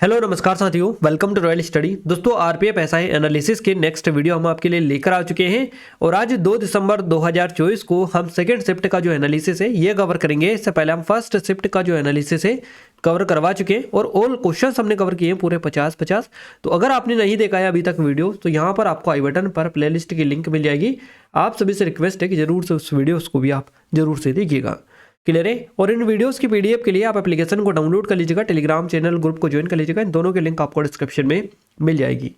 Hello नमस्कार साथियों, welcome to royal study. दोस्तों आरपीएफ एसआई एनालिसिस के नेक्स्ट वीडियो हम आपके लिए लेकर आ चुके हैं और आज 2 दिसंबर 2024 को हम सेकंड शिफ्ट का जो एनालिसिस है ये कवर करेंगे। इससे पहले हम फर्स्ट शिफ्ट का जो एनालिसिस है कवर करवा चुके हैं और ऑल क्वेश्चंस हमने कवर किए हैं पूरे 50-50। तो अगर आपने नहीं देखा है अभी तक वीडियो तो यहाँ पर आपको आई बटन पर प्लेलिस्ट की लिंक मिल जाएगी। आप सभी से रिक्वेस्ट है कि जरूर से उस वीडियोस को भी आप जरूर से देखिएगा। क्लियर है। और इन वीडियोस की पीडीएफ के लिए आप एप्लीकेशन को डाउनलोड कर लीजिएगा, टेलीग्राम चैनल ग्रुप को ज्वाइन कर लीजिएगा। इन दोनों के लिंक आपको डिस्क्रिप्शन में मिल जाएगी।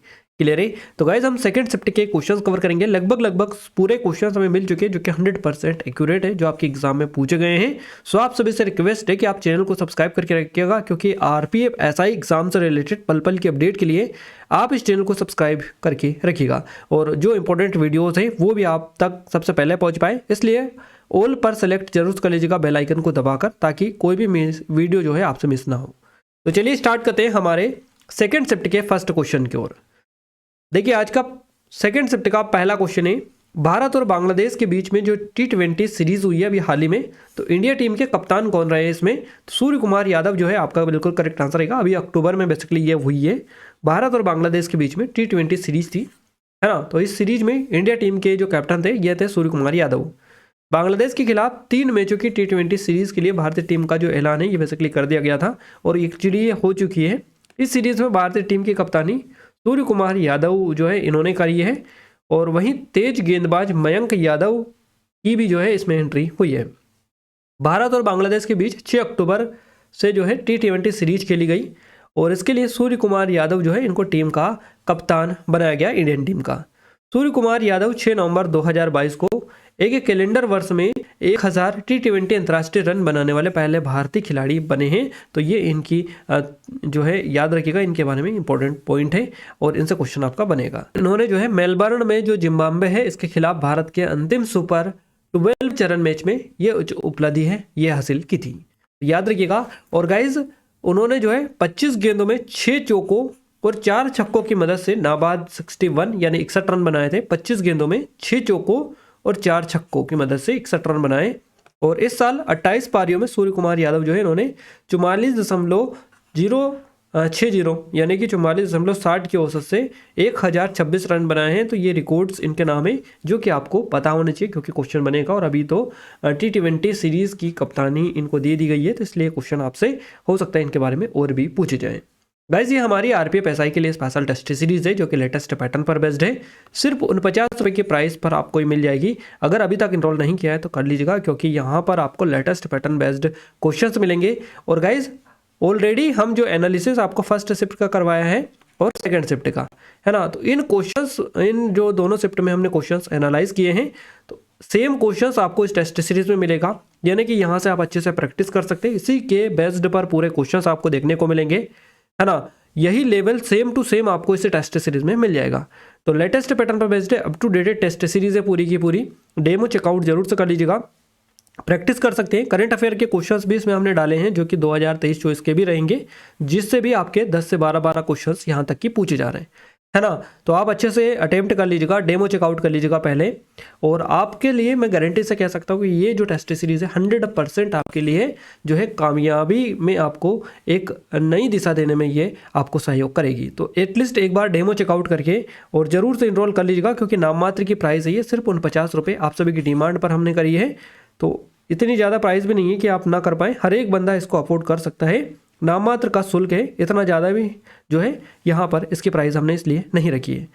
क्लियर है। तो गाइज हम सेकंड शिफ्ट के क्वेश्चंस कवर करेंगे। लगभग पूरे क्वेश्चंस हमें मिल चुके हैं जो कि 100% एक्यूरेट है, जो आपके एग्जाम में पूछे गए हैं। सो आप सभी से रिक्वेस्ट है कि आप चैनल को सब्सक्राइब करके रखिएगा, क्योंकि आरपीएफ एसआई एग्जाम से रिलेटेड पल पल की अपडेट के लिए आप इस चैनल को सब्सक्राइब करके रखिएगा और जो इंपॉर्टेंट वीडियोज़ हैं वो भी आप तक सबसे पहले पहुँच पाए। इसलिए ऑल पर सेलेक्ट जरूर कर लीजिएगा बेल आइकन को दबाकर, ताकि कोई भी वीडियो जो है आपसे मिस ना हो। तो चलिए स्टार्ट करते हैं हमारे सेकंड शिफ्ट के फर्स्ट क्वेश्चन की ओर। देखिए आज का सेकंड शिफ्ट का पहला क्वेश्चन है, भारत और बांग्लादेश के बीच में जो T20 सीरीज हुई है अभी हाल ही में, तो इंडिया टीम के कप्तान कौन रहे हैं इसमें? तो सूर्य कुमार यादव जो है आपका बिल्कुल करेक्ट आंसर रहेगा। अभी अक्टूबर में बेसिकली ये हुई है, भारत और बांग्लादेश के बीच में T20 सीरीज थी, है ना। तो इस सीरीज में इंडिया टीम के जो कैप्टन थे ये थे सूर्य कुमार यादव। बांग्लादेश के खिलाफ 3 मैचों की T20 सीरीज के लिए भारतीय टीम का जो ऐलान है ये बेसिकली कर दिया गया था और एक्चुअली ये हो चुकी है। इस सीरीज में भारतीय टीम की कप्तानी सूर्य कुमार यादव जो है इन्होंने करी है और वहीं तेज गेंदबाज मयंक यादव की भी जो है इसमें एंट्री हुई है। भारत और बांग्लादेश के बीच 6 अक्टूबर से जो है T20 सीरीज खेली गई और इसके लिए सूर्य कुमार यादव जो है इनको टीम का कप्तान बनाया गया इंडियन टीम का। सूर्य कुमार यादव 6 नवंबर 2022 को एक कैलेंडर वर्ष में 1000 T20 अंतर्राष्ट्रीय रन बनाने वाले पहले भारतीय खिलाड़ी बने हैं। तो ये इनकी जो है याद रखिएगा, इनके बारे में इंपॉर्टेंट पॉइंट है और इनसे क्वेश्चन आपका बनेगा। इन्होंने जो है मेलबर्न में जो जिम्बाब्वे है इसके खिलाफ भारत के अंतिम सुपर 12 चरण मैच में ये उपलब्धि है ये हासिल की थी, याद रखिएगा। और गाइज उन्होंने जो है 25 गेंदों में 6 चौकों और 4 छक्कों की मदद से नाबाद 61 यानी 61 रन बनाए थे। 25 गेंदों में 6 चौकों और 4 छक्कों की मदद से 61 रन बनाए। और इस साल 28 पारियों में सूर्य कुमार यादव जो है इन्होंने 44.060 यानी कि 44.60 की औसत से 1026 रन बनाए हैं। तो ये रिकॉर्ड्स इनके नाम है जो कि आपको पता होना चाहिए, क्योंकि क्वेश्चन बनेगा। और अभी तो T20 सीरीज की कप्तानी इनको दे दी गई है, तो इसलिए क्वेश्चन आपसे हो सकता है इनके बारे में और भी पूछे जाएं। गाइज ये हमारी आरपीएफ एसआई के लिए स्पेशल टेस्ट सीरीज है जो कि लेटेस्ट पैटर्न पर बेस्ड है। सिर्फ 49 रुपये के प्राइस पर आपको मिल जाएगी। अगर अभी तक इनरोल नहीं किया है तो कर लीजिएगा, क्योंकि यहाँ पर आपको लेटेस्ट पैटर्न बेस्ड क्वेश्चंस मिलेंगे। और गाइज ऑलरेडी हम जो एनालिसिस आपको फर्स्ट शिफ्ट का करवाया है और सेकेंड शिफ्ट का, है ना, तो इन क्वेश्चंस इन जो दोनों शिफ्ट में हमने क्वेश्चंस एनालाइज किए हैं, तो सेम क्वेश्चंस आपको इस टेस्ट सीरीज में मिलेगा, यानी कि यहाँ से आप अच्छे से प्रैक्टिस कर सकते हैं। इसी के बेस्ड पर पूरे क्वेश्चंस आपको देखने को मिलेंगे, है ना। यही लेवल सेम टू सेम आपको इस टेस्ट सीरीज में मिल जाएगा। तो लेटेस्ट पैटर्न पर बेस्ड है, up to dated test series है पूरी की पूरी। डेमो चेकआउट जरूर से कर लीजिएगा, प्रैक्टिस कर सकते हैं। करंट अफेयर के क्वेश्चंस भी इसमें हमने डाले हैं जो कि 2023-24 के भी रहेंगे, जिससे भी आपके 10 से 12 क्वेश्चंस यहाँ तक की पूछे जा रहे हैं, है ना। तो आप अच्छे से अटेम्प्ट कर लीजिएगा, डेमो चेकआउट कर लीजिएगा पहले। और आपके लिए मैं गारंटी से कह सकता हूँ कि ये जो टेस्ट सीरीज है 100% आपके लिए जो है कामयाबी में आपको एक नई दिशा देने में ये आपको सहयोग करेगी। तो एटलीस्ट एक बार डेमो चेकआउट करके और ज़रूर से इनरोल कर लीजिएगा, क्योंकि नाम मात्र की प्राइस है ये, सिर्फ 49 रुपये आप सभी की डिमांड पर हमने करी है। तो इतनी ज़्यादा प्राइस भी नहीं है कि आप ना कर पाएँ, हर एक बंदा इसको अफोर्ड कर सकता है। नाम मात्र का शुल्क है, इतना ज़्यादा भी जो है यहाँ पर इसकी प्राइस हमने इसलिए नहीं रखी है।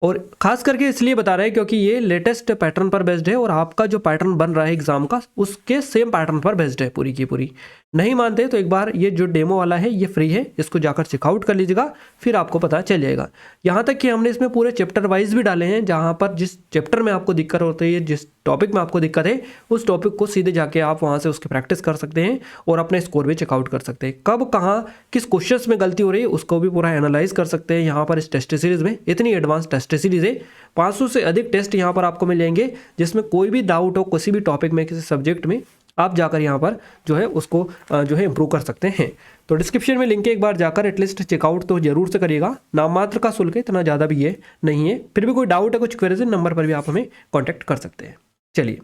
और खास करके इसलिए बता रहे हैं क्योंकि ये लेटेस्ट पैटर्न पर बेस्ड है और आपका जो पैटर्न बन रहा है एग्जाम का उसके सेम पैटर्न पर बेस्ड है पूरी की पूरी। नहीं मानते तो एक बार ये जो डेमो वाला है ये फ्री है, इसको जाकर चेकआउट कर लीजिएगा, फिर आपको पता चल जाएगा। यहाँ तक कि हमने इसमें पूरे चैप्टर वाइज भी डाले हैं, जहाँ पर जिस चैप्टर में आपको दिक्कत होती है, जिस टॉपिक में आपको दिक्कत है, उस टॉपिक को सीधे जाके आप वहाँ से उसकी प्रैक्टिस कर सकते हैं और अपने स्कोर भी चेकआउट कर सकते हैं। कब कहाँ किस क्वेश्चन में गलती हो रही है उसको भी पूरा एनालाइज कर सकते हैं यहाँ पर इस टेस्ट सीरीज में। इतनी एडवांस टेस्ट सीरीज है, 500 से अधिक टेस्ट यहाँ पर आपको मिल जाएंगे, जिसमें कोई भी डाउट हो किसी भी टॉपिक में, किसी सब्जेक्ट में, आप जाकर यहाँ पर जो है उसको जो है इम्प्रूव कर सकते हैं। तो डिस्क्रिप्शन में लिंक है, एक बार जाकर एटलीस्ट चेकआउट तो जरूर से करिएगा। नाम मात्र का शुल्क है, इतना ज़्यादा भी ये नहीं है। फिर भी कोई डाउट है, कुछ क्वेरीज, नंबर पर भी आप हमें कॉन्टैक्ट कर सकते हैं। चलिए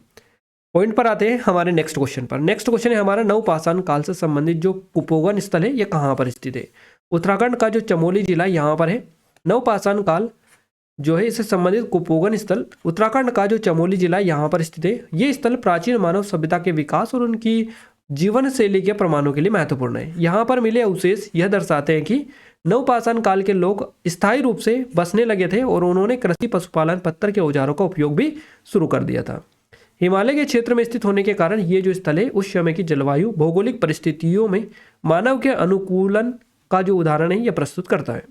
पॉइंट पर आते हैं हमारे नेक्स्ट क्वेश्चन पर। नेक्स्ट क्वेश्चन है हमारा नवपाषाण काल से संबंधित जो कुपोवन स्थल है ये कहाँ पर स्थित है। उत्तराखंड का जो चमोली जिला यहाँ पर है। नवपाषाण काल जो है इससे संबंधित कुपोषण स्थल उत्तराखंड का जो चमोली जिला यहाँ पर स्थित है। ये स्थल प्राचीन मानव सभ्यता के विकास और उनकी जीवन शैली के प्रमाणों के लिए महत्वपूर्ण है। यहाँ पर मिले अवशेष यह दर्शाते हैं कि नवपाषाण काल के लोग स्थायी रूप से बसने लगे थे और उन्होंने कृषि, पशुपालन, पत्थर के औजारों का उपयोग भी शुरू कर दिया था। हिमालय के क्षेत्र में स्थित होने के कारण ये जो स्थल है उस समय की जलवायु, भौगोलिक परिस्थितियों में मानव के अनुकूलन का जो उदाहरण है यह प्रस्तुत करता है।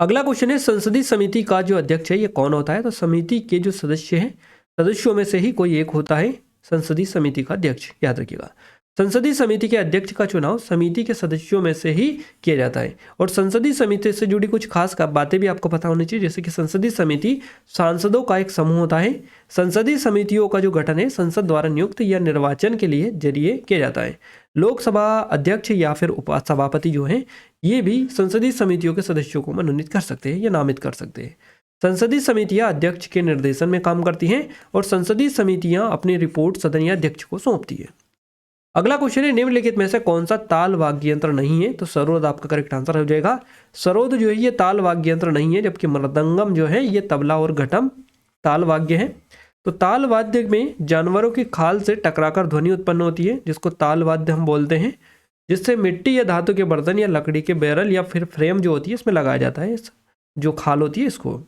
अगला क्वेश्चन है, संसदीय समिति का जो अध्यक्ष है ये कौन होता है? तो समिति के जो सदस्य हैं, सदस्यों में से ही कोई एक होता है संसदीय समिति का अध्यक्ष, याद रखिएगा। संसदीय समिति के अध्यक्ष का चुनाव समिति के सदस्यों में से ही किया जाता है। और संसदीय समिति से जुड़ी कुछ खास बातें भी आपको पता होनी चाहिए, जैसे कि संसदीय समिति सांसदों का एक समूह होता है। संसदीय समितियों का जो गठन है संसद द्वारा नियुक्त या निर्वाचन के लिए जरिए किया जाता है। लोकसभा अध्यक्ष या फिर उपसभापति जो हैं ये भी संसदीय समितियों के सदस्यों को मनोनीत कर सकते हैं या नामित कर सकते हैं। संसदीय समितियां अध्यक्ष के निर्देशन में काम करती हैं और संसदीय समितियां अपनी रिपोर्ट सदन या अध्यक्ष को सौंपती है। अगला क्वेश्चन है, निम्नलिखित में से कौन सा ताल वाद्य यंत्र नहीं है? तो सरोद आपका करेक्ट आंसर हो जाएगा। सरोद जो है ये ताल वाद्य यंत्र नहीं है, जबकि मृदंगम जो है ये तबला और घटम ताल वाद्य है। तो ताल वाद्य में जानवरों की खाल से टकराकर ध्वनि उत्पन्न होती है, जिसको ताल वाद्य हम बोलते हैं, जिससे मिट्टी या धातु के बर्तन या लकड़ी के बैरल या फिर फ्रेम जो होती है इसमें लगाया जाता है। जो खाल होती है इसको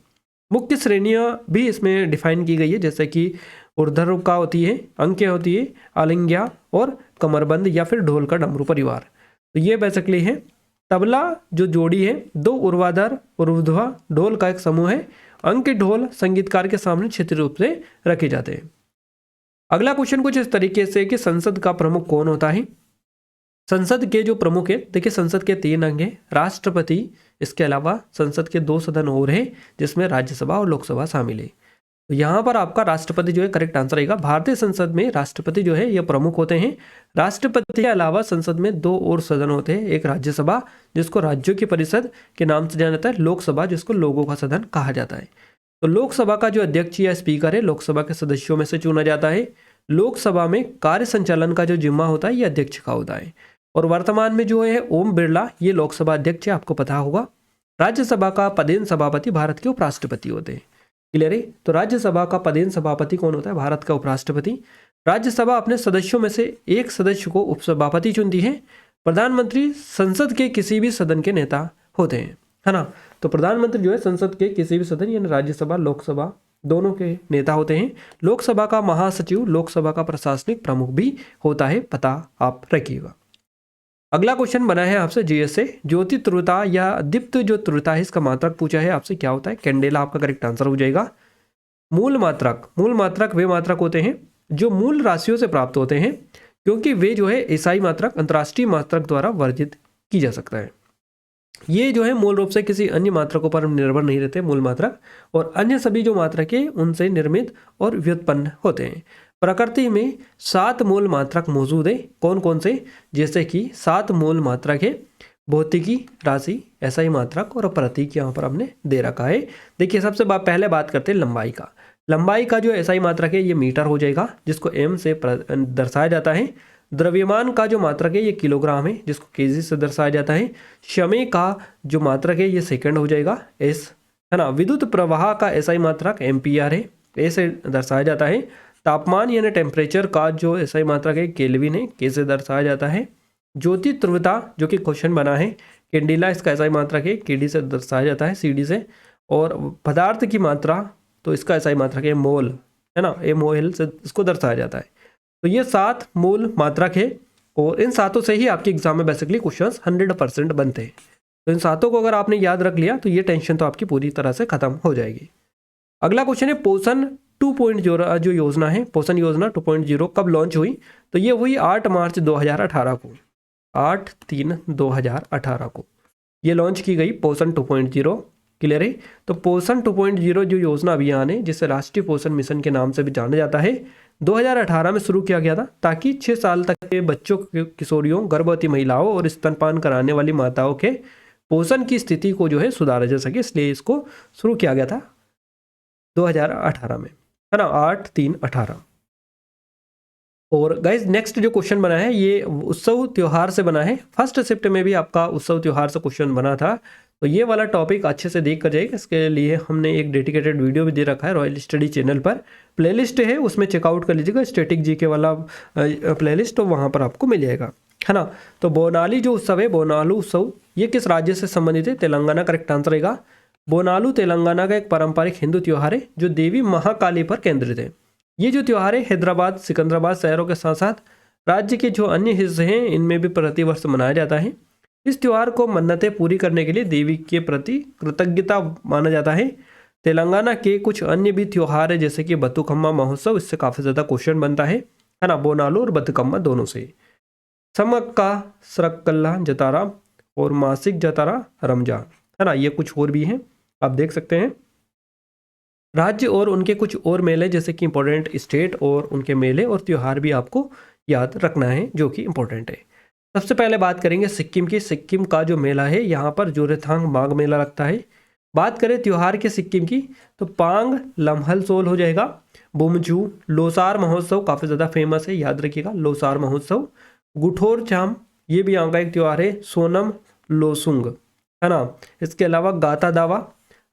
मुख्य श्रेणियां भी इसमें डिफाइन की गई है, जैसे कि ऊर्ध्वरुका होती है, अंक्य होती है, आलिंग्या और कमरबंद या फिर ढोल का डमरू परिवार। तो ये बेसिकली है। तबला जो जोड़ी है, दो ऊर्ध्वाधर ऊर्ध्वा ढोल का एक समूह है। अंक ढोल संगीतकार के सामने क्षेत्रीय रूप से रखे जाते हैं। अगला क्वेश्चन कुछ इस तरीके से कि संसद का प्रमुख कौन होता है? संसद के जो प्रमुख है, देखिए संसद के 3 अंग हैं, राष्ट्रपति, इसके अलावा संसद के 2 सदन और हैं जिसमें राज्यसभा और लोकसभा शामिल है। तो यहाँ पर आपका राष्ट्रपति जो है करेक्ट आंसर आएगा। भारतीय संसद में राष्ट्रपति जो है ये प्रमुख होते हैं। राष्ट्रपति के अलावा संसद में 2 और सदन होते हैं, एक राज्यसभा जिसको राज्यों की परिषद के नाम से जाना जाता है, लोकसभा जिसको लोगों का सदन कहा जाता है। तो लोकसभा का जो अध्यक्ष या स्पीकर है लोकसभा के सदस्यों में से चुना जाता है। लोकसभा में कार्य संचालन का जो जिम्मा होता है ये अध्यक्ष का होता है। और वर्तमान में जो है ओम बिरला ये लोकसभा अध्यक्ष है, आपको पता होगा। राज्यसभा का पदेन सभापति भारत के उपराष्ट्रपति होते हैं। क्लियर है? तो राज्यसभा का पदेन सभापति कौन होता है? भारत का उपराष्ट्रपति। राज्यसभा अपने सदस्यों में से एक सदस्य को उपसभापति चुनती है। प्रधानमंत्री संसद के किसी भी सदन के नेता होते हैं, है ना। तो प्रधानमंत्री जो है संसद के किसी भी सदन यानी राज्यसभा लोकसभा दोनों के नेता होते हैं। लोकसभा का महासचिव लोकसभा का प्रशासनिक प्रमुख भी होता है, पता आप रखिएगा। अगला क्वेश्चन बना है आपसे जीएस से, ज्योति तीव्रता या दीप्त जो तीव्रता है इसका मात्रक पूछा है आपसे, क्या होता है? कैंडेला आपका करेक्ट आंसर हो जाएगा। मूल मात्रक वे मात्रक होते हैं जो मूल राशियों से प्राप्त होते हैं, क्योंकि वे जो है एसआई मात्रक अंतर्राष्ट्रीय मात्रक द्वारा वर्जित की जा सकता है। ये जो है मूल रूप से किसी अन्य मात्रकों पर निर्भर नहीं रहते मूल मात्रक, और अन्य सभी जो मात्रक है उनसे निर्मित और व्युत्पन्न होते हैं। प्रकृति में 7 मूल मात्रक मौजूद है, कौन कौन से? जैसे कि 7 मूल मात्रक है, भौतिकी, राशि, एसआई मात्रक और प्रतीक यहाँ पर हमने दे रखा है। देखिए सबसे पहले बात करते हैं लंबाई का। लंबाई का जो एसआई मात्रक है ये मीटर हो जाएगा, जिसको एम से दर्शाया जाता है। द्रव्यमान का जो मात्रक है ये किलोग्राम है, जिसको केजी से दर्शाया जाता है। समय का जो मात्रक है ये सेकंड हो जाएगा, एस, है ना। विद्युत प्रवाह का एसआई मात्रक एम्पियर है, ए से दर्शाया जाता है। तापमान यानी टेम्परेचर का जो एसआई मात्रक है केल्विन है, के से दर्शाया जाता है। ज्योति तीव्रता जो कि क्वेश्चन बना है, कैंडेला इसका एसआई मात्रक है, केडी से दर्शाया जाता है, सीडी से। और पदार्थ की मात्रा तो इसका एसआई मात्रक है मोल, है ना, MOL से इसको दर्शाया जाता है। तो ये 7 मूल मात्रक है और इन 7 से ही आपके एग्जाम में बेसिकली क्वेश्चंस 100% बनते हैं। तो इन 7 को अगर आपने याद रख लिया तो ये टेंशन तो आपकी पूरी तरह से खत्म हो जाएगी। अगला क्वेश्चन है पोषण 2.0 जो योजना है, पोषण योजना 2.0 कब लॉन्च हुई? तो ये हुई 8 मार्च 2018 को, 8/3/2018 को ये लॉन्च की गई पोषण 2.0। क्लियर है? तो पोषण 2.0 जो योजना अभियान है, जिसे राष्ट्रीय पोषण मिशन के नाम से भी जाना जाता है, 2018 में शुरू किया गया था, ताकि 6 साल तक के बच्चों, किशोरियों, गर्भवती महिलाओं और स्तनपान कराने वाली माताओं के पोषण की स्थिति को जो है सुधारा जा सके, इसलिए इसको शुरू किया गया था 2018 में, है ना, 8/3/18। और गाइज नेक्स्ट जो क्वेश्चन बना है ये उत्सव त्योहार से बना है। फर्स्ट शिफ्ट में भी आपका उत्सव त्योहार से क्वेश्चन बना था, तो ये वाला टॉपिक अच्छे से देख कर जाइए। इसके लिए हमने एक डेडिकेटेड वीडियो भी दे रखा है रॉयल स्टडी चैनल पर, प्लेलिस्ट है उसमें चेकआउट कर लीजिएगा, स्टैटिक जीके वाला प्लेलिस्ट, तो वहाँ पर आपको मिल जाएगा, है ना। तो बोनाली जो उत्सव है, बोनालू उत्सव, ये किस राज्य से संबंधित है? तेलंगाना करेक्ट आंसर रहेगा। बोनालू तेलंगाना का एक पारंपरिक हिंदू त्योहार है जो देवी महाकाली पर केंद्रित है। ये जो त्योहार है हैदराबाद, सिकंदराबाद शहरों के साथ साथ राज्य के जो अन्य हिस्से हैं इनमें भी प्रतिवर्ष मनाया जाता है। इस त्योहार को मन्नतें पूरी करने के लिए देवी के प्रति कृतज्ञता माना जाता है। तेलंगाना के कुछ अन्य भी त्योहार है जैसे कि बतुकम्मा महोत्सव, इससे काफ़ी ज़्यादा क्वेश्चन बनता है ना, बोनालू और बतुकम्मा दोनों से। समक्का, सरक्कल्ला जतारा और मासिक जतारा रमजान, है ना, ये कुछ और भी हैं, आप देख सकते हैं। राज्य और उनके कुछ और मेले जैसे कि इंपॉर्टेंट स्टेट और उनके मेले और त्यौहार भी आपको याद रखना है जो कि इंपॉर्टेंट है। सबसे पहले बात करेंगे सिक्किम की। सिक्किम का जो मेला है यहाँ पर जोरेथांग माघ मेला लगता है। बात करें त्यौहार के सिक्किम की तो पांग लम्हल सोल हो जाएगा। बुमजू, लोसार महोत्सव काफ़ी ज़्यादा फेमस है, याद रखिएगा लोसार महोत्सव। गुठोर चाम, ये भी यहाँ का एक त्यौहार है। सोनम लोसुंग, है ना। इसके अलावा गाता दावा,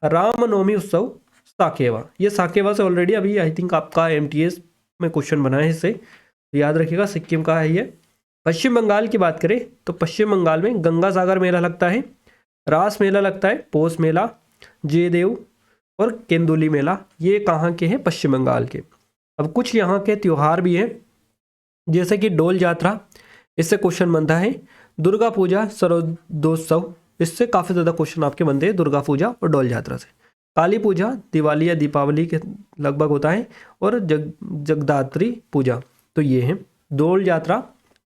रामनवमी उत्सव, साकेवा, ये साकेवा से ऑलरेडी अभी आई थिंक आपका एमटीएस में क्वेश्चन बना है इससे, तो याद रखिएगा सिक्किम का है ये। पश्चिम बंगाल की बात करें तो पश्चिम बंगाल में गंगा सागर मेला लगता है, रास मेला लगता है, पोस मेला, जयदेव और केंदुली मेला, ये कहाँ के हैं? पश्चिम बंगाल के। अब कुछ यहाँ के त्यौहार भी हैं जैसे कि डोल यात्रा, इससे क्वेश्चन बनता है। दुर्गा पूजा, शरदोत्सव, इससे काफ़ी ज़्यादा क्वेश्चन आपके बनते हैं दुर्गा पूजा और डोल यात्रा से। काली पूजा दिवाली या दीपावली के लगभग होता है, और जगदात्री पूजा, तो ये है। डोल यात्रा,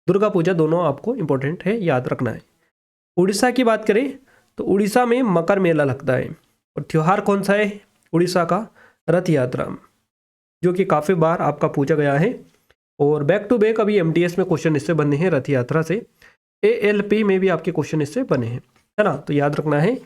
दुर्गा पूजा, दोनों आपको इंपॉर्टेंट है, याद रखना है। उड़ीसा की बात करें तो उड़ीसा में मकर मेला लगता है, और त्यौहार कौन सा है उड़ीसा का? रथ यात्रा, जो कि काफ़ी बार आपका पूछा गया है, और बैक टू बैक अभी एमटीएस में क्वेश्चन इससे बने हैं रथ यात्रा से। एएलपी में भी आपके क्वेश्चन इससे बने हैं, है ना, तो याद रखना है।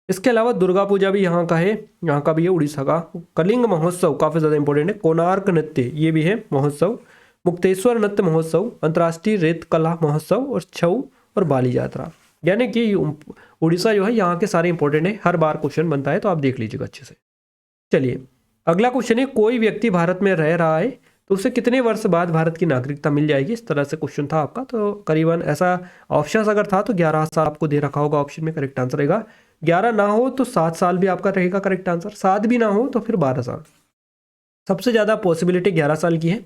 इसके अलावा दुर्गा पूजा भी यहाँ का है, यहाँ का भी है उड़ीसा का। कलिंग महोत्सव काफ़ी ज़्यादा इंपॉर्टेंट है। कोणार्क नृत्य, ये भी है महोत्सव। मुक्तेश्वर नृत्य महोत्सव, अंतर्राष्ट्रीय रेत कला महोत्सव, और छऊ और बाली यात्रा, यानी कि उड़ीसा जो है यहाँ के सारे इंपॉर्टेंट है, हर बार क्वेश्चन बनता है, तो आप देख लीजिएगा अच्छे से। चलिए अगला क्वेश्चन है, कोई व्यक्ति भारत में रह रहा है तो उसे कितने वर्ष बाद भारत की नागरिकता मिल जाएगी? इस तरह से क्वेश्चन था आपका, तो करीबन ऐसा ऑप्शन अगर था तो 11 साल आपको दे रखा होगा ऑप्शन में, करेक्ट आंसर रहेगा। 11 ना हो तो 7 साल भी आपका रहेगा करेक्ट आंसर, 7 भी ना हो तो फिर 12 साल। सबसे ज़्यादा पॉसिबिलिटी 11 साल की है।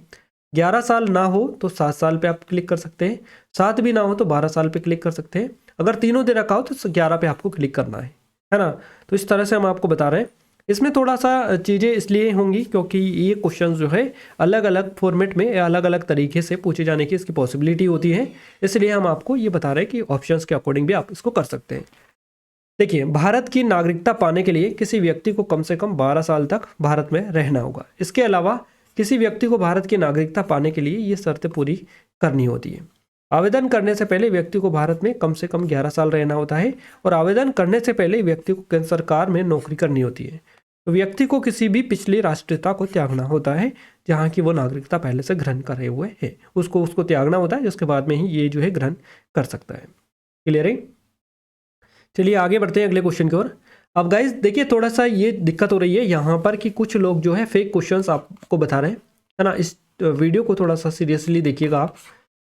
11 साल ना हो तो 7 साल पे आप क्लिक कर सकते हैं, 7 भी ना हो तो 12 साल पे क्लिक कर सकते हैं, अगर तीनों दे रखा हो तो 11 पे आपको क्लिक करना है ना। तो इस तरह से हम आपको बता रहे हैं। इसमें थोड़ा सा चीज़ें इसलिए होंगी क्योंकि ये क्वेश्चन जो है अलग अलग फॉर्मेट में अलग अलग तरीके से पूछे जाने की इसकी पॉसिबिलिटी होती है, इसलिए हम आपको ये बता रहे हैं कि ऑप्शंस के अकॉर्डिंग भी आप इसको कर सकते हैं। देखिए, भारत की नागरिकता पाने के लिए किसी व्यक्ति को कम से कम 12 साल तक भारत में रहना होगा। इसके अलावा किसी व्यक्ति को भारत की नागरिकता पाने के लिए ये शर्तें पूरी करनी होती है। आवेदन करने से पहले व्यक्ति को भारत में कम से कम 11 साल रहना होता है, और आवेदन करने से पहले व्यक्ति को केंद्र सरकार में नौकरी करनी होती है। तो व्यक्ति को किसी भी पिछली राष्ट्रीयता को त्यागना होता है जहाँ की वो नागरिकता पहले से ग्रहण करे हुए है, उसको त्यागना होता है, जिसके बाद में ही ये जो है ग्रहण कर सकता है। क्लियर है? चलिए आगे बढ़ते हैं अगले क्वेश्चन की ओर। अब गाइज देखिए, थोड़ा सा ये दिक्कत हो रही है यहाँ पर कि कुछ लोग जो है फेक क्वेश्चंस आपको बता रहे हैं, है ना। इस वीडियो को थोड़ा सा सीरियसली देखिएगा आप,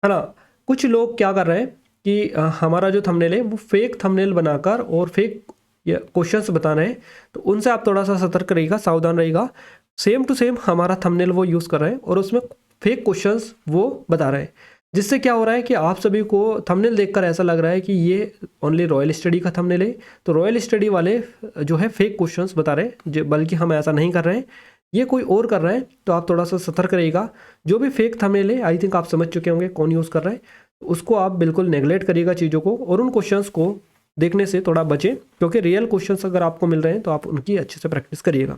है ना। कुछ लोग क्या कर रहे हैं कि हमारा जो थंबनेल है वो फेक थंबनेल बनाकर और फेक क्वेश्चंस बता रहे हैं, तो उनसे आप थोड़ा सा सतर्क रहिएगा, सावधान रहिएगा। सेम टू सेम हमारा थंबनेल वो यूज़ कर रहे हैं और उसमें फेक क्वेश्चंस वो बता रहे हैं, जिससे क्या हो रहा है कि आप सभी को थंबनेल देखकर ऐसा लग रहा है कि ये ओनली रॉयल स्टडी का थंबनेल है, तो रॉयल स्टडी वाले जो है फेक क्वेश्चंस बता रहे हैं, बल्कि हम ऐसा नहीं कर रहे हैं, ये कोई और कर रहे हैं। तो आप थोड़ा सा सतर्क रहिएगा। जो भी फेक थंबनेल है आई थिंक आप समझ चुके होंगे कौन यूज़ कर रहा है, उसको आप बिल्कुल नेगलेक्ट करिएगा चीज़ों को, और उन क्वेश्चंस को देखने से थोड़ा बचें, क्योंकि रियल क्वेश्चंस अगर आपको मिल रहे हैं तो आप उनकी अच्छे से प्रैक्टिस करिएगा,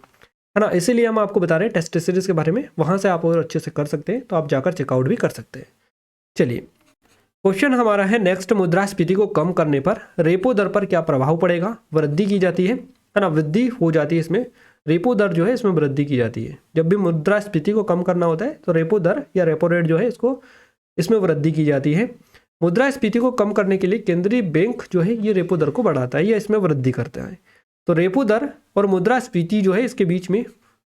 है ना। इसीलिए हम आपको बता रहे हैं टेस्ट सीरीज के बारे में, वहाँ से आप और अच्छे से कर सकते हैं, तो आप जाकर चेकआउट भी कर सकते हैं। चलिए क्वेश्चन हमारा है, नेक्स्ट मुद्रास्फीति को कम करने पर रेपो दर पर क्या प्रभाव पड़ेगा? वृद्धि की जाती है ना, वृद्धि हो जाती है इसमें, रेपो दर जो है इसमें वृद्धि की जाती है। जब भी मुद्रास्फीति को कम करना होता है तो रेपो दर या रेपो रेट जो है इसमें वृद्धि की जाती है। मुद्रास्फीति को कम करने के लिए केंद्रीय बैंक जो है ये रेपो दर को बढ़ाता है या इसमें वृद्धि करता है। तो रेपो दर और मुद्रास्फीति जो है इसके बीच में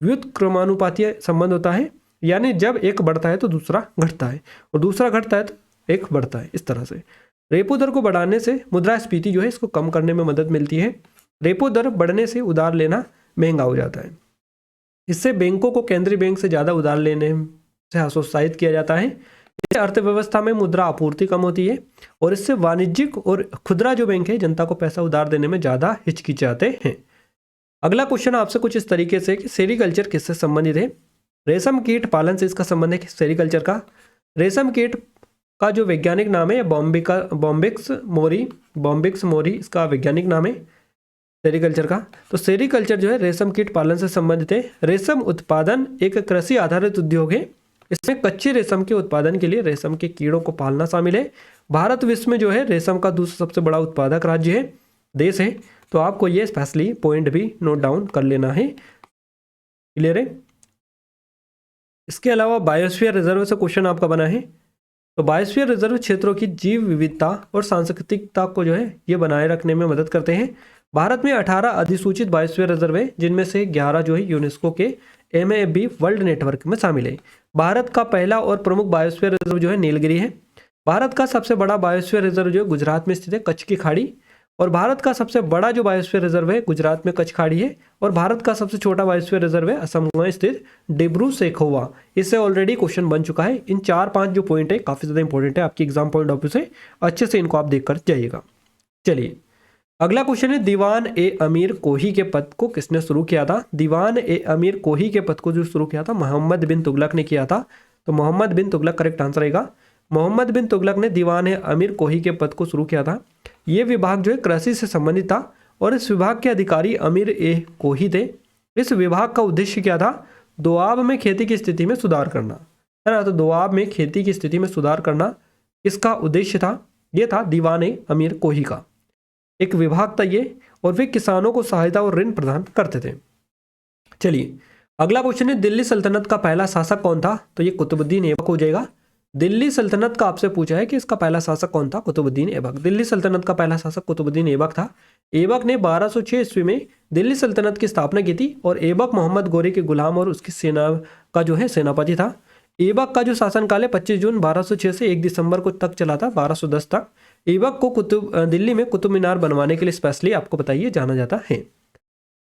व्युत्क्रमानुपातीय संबंध होता है, यानी जब एक बढ़ता है तो दूसरा घटता है और दूसरा घटता है तो एक बढ़ता है। इस तरह से रेपो दर को बढ़ाने से मुद्रास्फीति जो है इसको कम करने में मदद मिलती है। रेपो दर बढ़ने से उधार लेना महंगा हो जाता है। इससे बैंकों को केंद्रीय बैंक से ज़्यादा उधार लेने से हतोत्साहित किया जाता है। इससे अर्थव्यवस्था में मुद्रा आपूर्ति कम होती है और इससे वाणिज्यिक और खुदरा जो बैंक है जनता को पैसा उधार देने में ज़्यादा हिचकिचाते हैं। अगला क्वेश्चन आपसे कुछ इस तरीके से कि सेरीकल्चर किससे संबंधित है। रेशम कीट पालन से इसका संबंध है सेरीकल्चर का। रेशम कीट का जो वैज्ञानिक नाम है बॉम्बिक्स मोरी इसका वैज्ञानिक नाम है सेरीकल्चर का। तो सेरीकल्चर जो है रेशम कीट पालन से संबंधित है। रेशम उत्पादन एक कृषि आधारित उद्योग है। इसमें कच्चे रेशम के उत्पादन के लिए रेशम के कीड़ों को पालना शामिल है। भारत विश्व में जो है रेशम का दूसरा सबसे बड़ा उत्पादक राज्य है, देश है। तो आपको ये स्पेशली पॉइंट भी नोट डाउन कर लेना है। क्लियर है। इसके अलावा बायोस्फीयर रिजर्व से क्वेश्चन आपका बना है। तो बायोस्फीयर रिजर्व क्षेत्रों की जीव विविधता और सांस्कृतिकता को जो है ये बनाए रखने में मदद करते हैं। भारत में 18 अधिसूचित बायोस्फीयर रिजर्व है, जिनमें से 11 जो है यूनेस्को के MAB वर्ल्ड नेटवर्क में शामिल है। भारत का पहला और प्रमुख बायोस्फीयर रिजर्व जो है नीलगिरी है। भारत का सबसे बड़ा बायोस्फीयर रिजर्व जो है गुजरात में स्थित है, कच्छ की खाड़ी। और भारत का सबसे बड़ा जो बायोस्फीयर रिजर्व है गुजरात में कच्छ खाड़ी है। और भारत का सबसे छोटा बायोस्फीयर रिजर्व है असम में स्थित डिब्रू सैखोवा। इससे ऑलरेडी क्वेश्चन बन चुका है। इन 4-5 जो पॉइंट है काफी ज्यादा इंपॉर्टेंट है आपकी एग्जाम पॉइंट ऑफ व्यू से, अच्छे से इनको आप देखकर जाइएगा। चलिए अगला क्वेश्चन है, दीवान ए अमीर कोही के पद को किसने शुरू किया था। दीवान ए अमीर कोही के पद को जो शुरू किया था मोहम्मद बिन तुगलक ने किया था। तो मोहम्मद बिन तुगलक करेक्ट आंसर रहेगा। मोहम्मद बिन तुगलक ने दीवान ए अमीर कोही के पद को शुरू किया था। ये विभाग जो है कृषि से संबंधित था और इस विभाग के अधिकारी अमीर ए कोही थे। इस विभाग का उद्देश्य क्या था, दोआब में खेती की स्थिति में सुधार करना, है ना। तो दोआब में खेती की स्थिति में सुधार करना इसका उद्देश्य था। ये था दीवान ए अमीर कोही का एक विभाग था ये, और वे किसानों को सहायता और ऋण प्रदान करते थे। चलिए अगला क्वेश्चन है, दिल्ली सल्तनत का पहला शासक कौन था। तो ये कुतुबुद्दीन ऐबक हो जाएगा। दिल्ली सल्तनत का आपसे पूछा है कि इसका पहला शासक कौन था, कुतुबुद्दीन ऐबक। दिल्ली सल्तनत का पहला शासक कुतुबुद्दीन ऐबक था। ऐबक ने 1206 ईस्वी में दिल्ली सल्तनत की स्थापना की थी और ऐबक मोहम्मद गोरी के गुलाम और उसकी सेना का जो है सेनापति था। ऐबक का जो शासनकाल है 25 जून 1206 से 1 दिसंबर को तक चला था 1210 तक। ऐबक को दिल्ली में कुतुब मीनार बनवाने के लिए स्पेशली आपको बताइए जाना जाता है।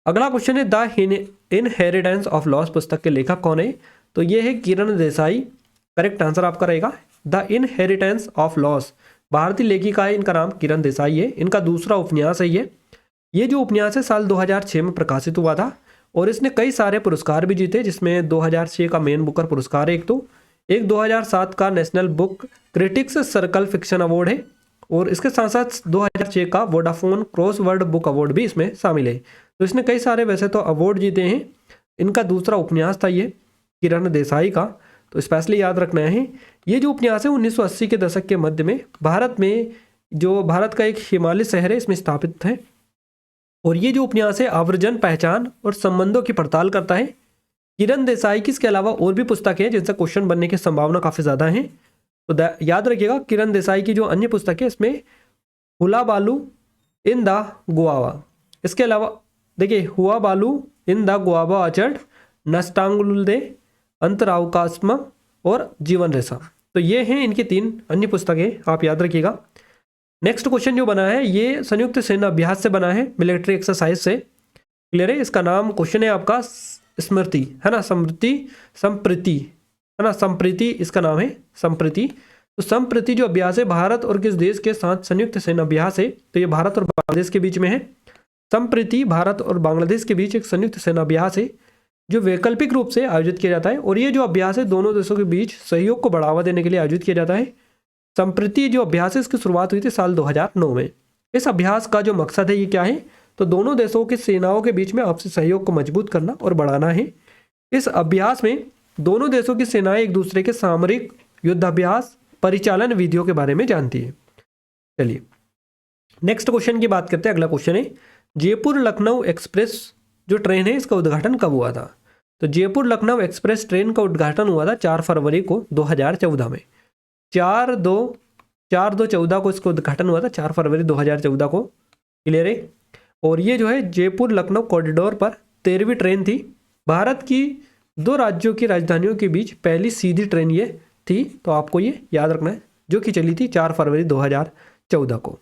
अगला क्वेश्चन है, द इनहेरिटेंस ऑफ लॉस पुस्तक के लेखक कौन है। तो ये है किरण देसाई। करेक्ट आंसर आपका रहेगा द इनहेरिटेंस ऑफ लॉस। भारतीय लेखिका है, इनका नाम किरण देसाई है। इनका दूसरा उपन्यास है ये जो उपन्यास है साल 2006 में प्रकाशित हुआ था और इसने कई सारे पुरस्कार भी जीते, जिसमें 2006 का मेन बुकर पुरस्कार है एक 2007 का national book critics circle fiction award है और इसके साथ साथ 2006 का वोडाफोन क्रॉसवर्ड बुक अवार्ड भी इसमें शामिल है। तो इसने कई सारे वैसे तो अवार्ड जीते हैं। इनका दूसरा उपन्यास था ये किरण देसाई का, तो स्पेशली याद रखना है। ये जो उपन्यास है 1980 के दशक के मध्य में भारत का एक हिमालय शहर है इसमें स्थापित है और ये जो उपन्यास है आवर्जन, पहचान और संबंधों की पड़ताल करता है। किरण देसाई की इसके अलावा और भी पुस्तकें हैं जिनसे क्वेश्चन बनने की संभावना काफ़ी ज़्यादा है। तो याद रखिएगा किरण देसाई की जो अन्य पुस्तक है इसमें हुला बालू इन द गुआवा, इसके अलावा देखिए हुआ बालू इन द गुआवा ऑर्चर्ड, नस्टांगुलदे, अंतरावकास्म और जीवन रेशा। तो ये हैं इनकी 3 अन्य पुस्तकें, आप याद रखिएगा। नेक्स्ट क्वेश्चन जो बना है ये संयुक्त सेना अभ्यास से बना है, मिलिट्री एक्सरसाइज से। क्लियर है। इसका नाम क्वेश्चन है आपका स्मृति, है ना, संप्रीति, है ना, संप्रीति इसका नाम है, संप्रीति। तो संप्रीति जो अभ्यास है भारत और किस देश के साथ संयुक्त सेना अभ्यास है। तो ये भारत और बांग्लादेश के बीच में है। संप्रीति भारत और बांग्लादेश के बीच एक संयुक्त सेना अभ्यास है जो वैकल्पिक रूप से आयोजित किया जाता है और ये जो अभ्यास है दोनों देशों के बीच सहयोग को बढ़ावा देने के लिए आयोजित किया जाता है। संप्रीति जो अभ्यास है इसकी शुरुआत हुई थी साल 2009 में। इस अभ्यास का जो मकसद है ये क्या है, तो दोनों देशों की सेनाओं के बीच में आपसी सहयोग को मजबूत करना और बढ़ाना है। इस अभ्यास में दोनों देशों की सेनाएं एक दूसरे के सामरिक युद्धाभ्यास परिचालन विधियों के बारे में जानती है। चलिए नेक्स्ट क्वेश्चन की बात करते हैं। अगला क्वेश्चन है, जयपुर लखनऊ एक्सप्रेस जो ट्रेन है इसका उद्घाटन कब हुआ था? तो जयपुर लखनऊ एक्सप्रेस ट्रेन का उद्घाटन हुआ था 4 फरवरी को 2014 में। 4/2/14 को इसका उद्घाटन हुआ था, 4 फरवरी 2014 को। क्लियर है। और ये जो है जयपुर लखनऊ कॉरिडोर पर 13वीं ट्रेन थी। भारत की 2 राज्यों की राजधानियों के बीच पहली सीधी ट्रेन ये थी, तो आपको ये याद रखना है, जो कि चली थी 4 फरवरी 2014 को।